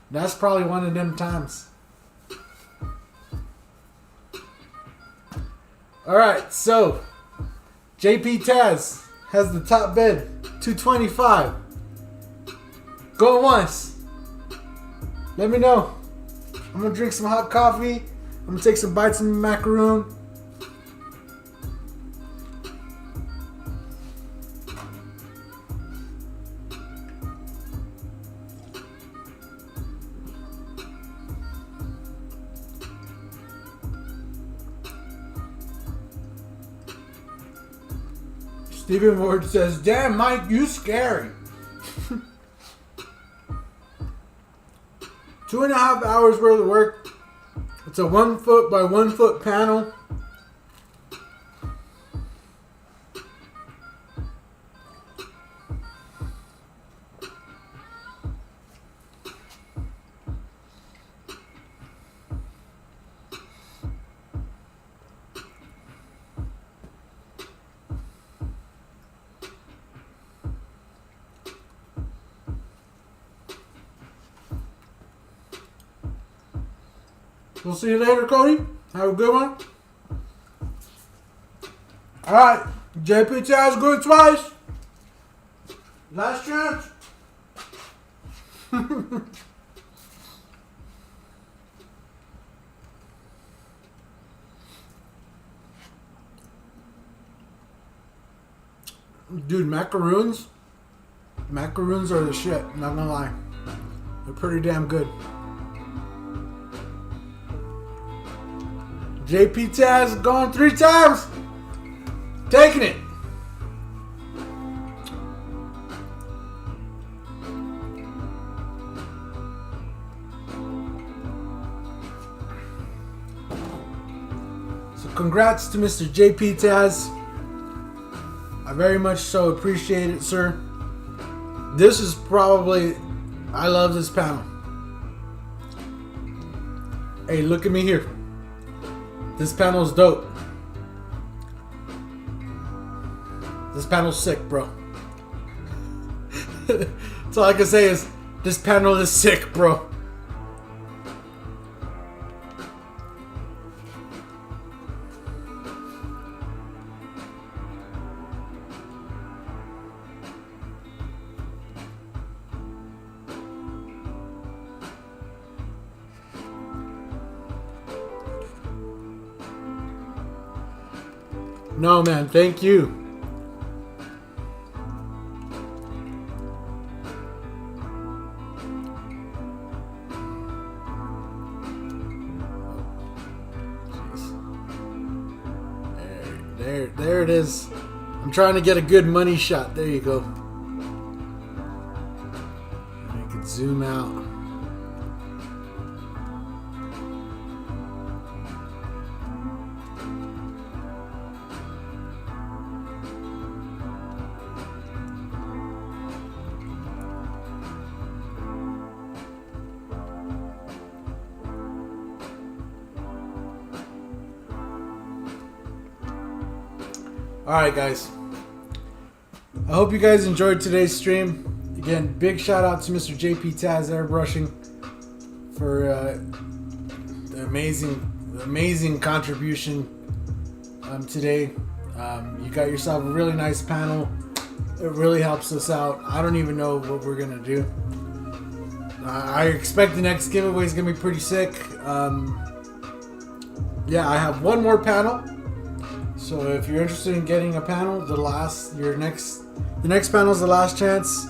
That's probably one of them times. Alright, so JP Taz has the top bid, $225. Going once. Let me know. I'm gonna drink some hot coffee. I'm gonna take some bites of macaroon. Stephen Ward says, "Damn, Mike, you scary." 2.5 hours worth of work. It's a 1 foot by 1 foot panel. We'll see you later, Cody. Have a good one. Alright, JP Taz going twice. Last chance. Dude, macaroons are the shit, not gonna lie. They're pretty damn good. JP Taz gone 3 times. Taking it. So congrats to Mr. JP Taz. I very much so appreciate it, sir. This is probably, I love this panel. Hey, look at me here. This panel's dope. This panel's sick, bro. That's all I can say is, this panel is sick, bro. No, man, thank you. There it is. I'm trying to get a good money shot. There you go. I could zoom out. Alright guys, I hope you guys enjoyed today's stream. Again, big shout out to Mr. JP Taz Airbrushing for the amazing contribution today. You got yourself a really nice panel. It really helps us out. I don't even know what we're gonna do. I expect the next giveaway is gonna be pretty sick. Yeah, I have one more panel. So if you're interested in getting a panel, the next panel is the last chance.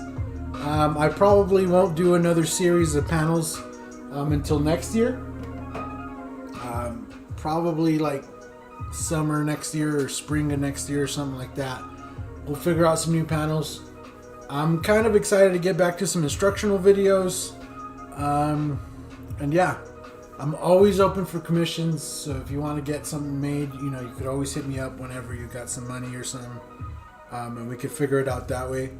I probably won't do another series of panels until next year. Probably like summer next year or spring of next year or something like that. We'll figure out some new panels. I'm kind of excited to get back to some instructional videos. And yeah, I'm always open for commissions. So if you want to get something made, you know, you could always hit me up whenever you got some money or something. And we could figure it out that way.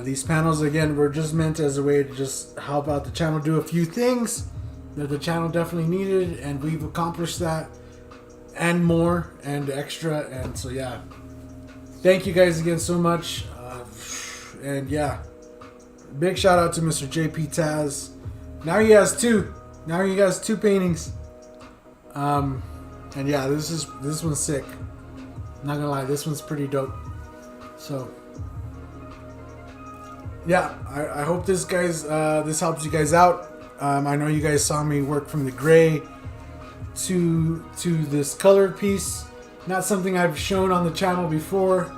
These panels, again, were just meant as a way to just help out the channel do a few things that the channel definitely needed, and we've accomplished that and more and extra. And so yeah, thank you guys again so much. And yeah, big shout out to Mr. JP Taz. Now he has two paintings. And yeah, this one's sick. Not gonna lie, this one's pretty dope. So yeah, I hope this helps you guys out. I know you guys saw me work from the gray to this colored piece. Not something I've shown on the channel before,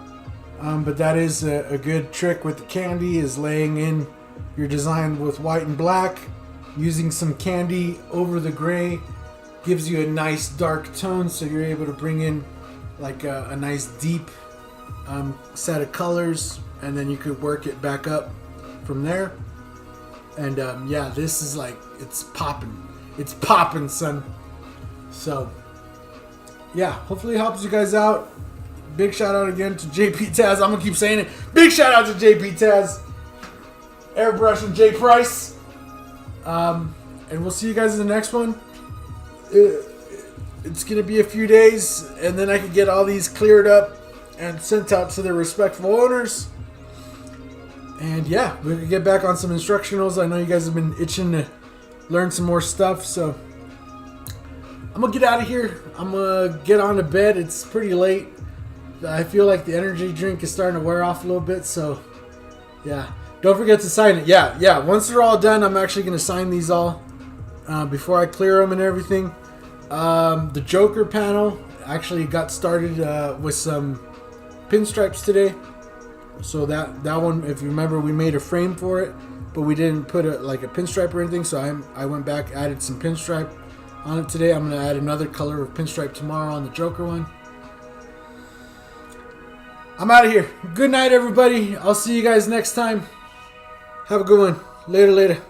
but that is a good trick with the candy, is laying in your design with white and black, using some candy over the gray gives you a nice dark tone, so you're able to bring in like a nice deep set of colors, and then you could work it back up from there. And yeah, this is like, it's popping, son. So yeah, hopefully it helps you guys out. Big shout out again to JP Taz. I'm gonna keep saying it. Big shout out to JP Taz, Airbrush, and J Price. And we'll see you guys in the next one. It's gonna be a few days, and then I can get all these cleared up and sent out to their respectful owners. And yeah, we can get back on some instructionals. I know you guys have been itching to learn some more stuff, so I'm gonna get out of here. I'm gonna get on to bed. It's pretty late. I feel like the energy drink is starting to wear off a little bit, so yeah. Don't forget to sign it. Yeah. Once they're all done, I'm actually gonna sign these all before I clear them and everything. The Joker panel actually got started with some pinstripes today. So that one, if you remember, we made a frame for it, but we didn't put like a pinstripe or anything. So I went back, added some pinstripe on it today. I'm gonna add another color of pinstripe tomorrow on the Joker one. I'm out of here. Good night, everybody. I'll see you guys next time. Have a good one. Later.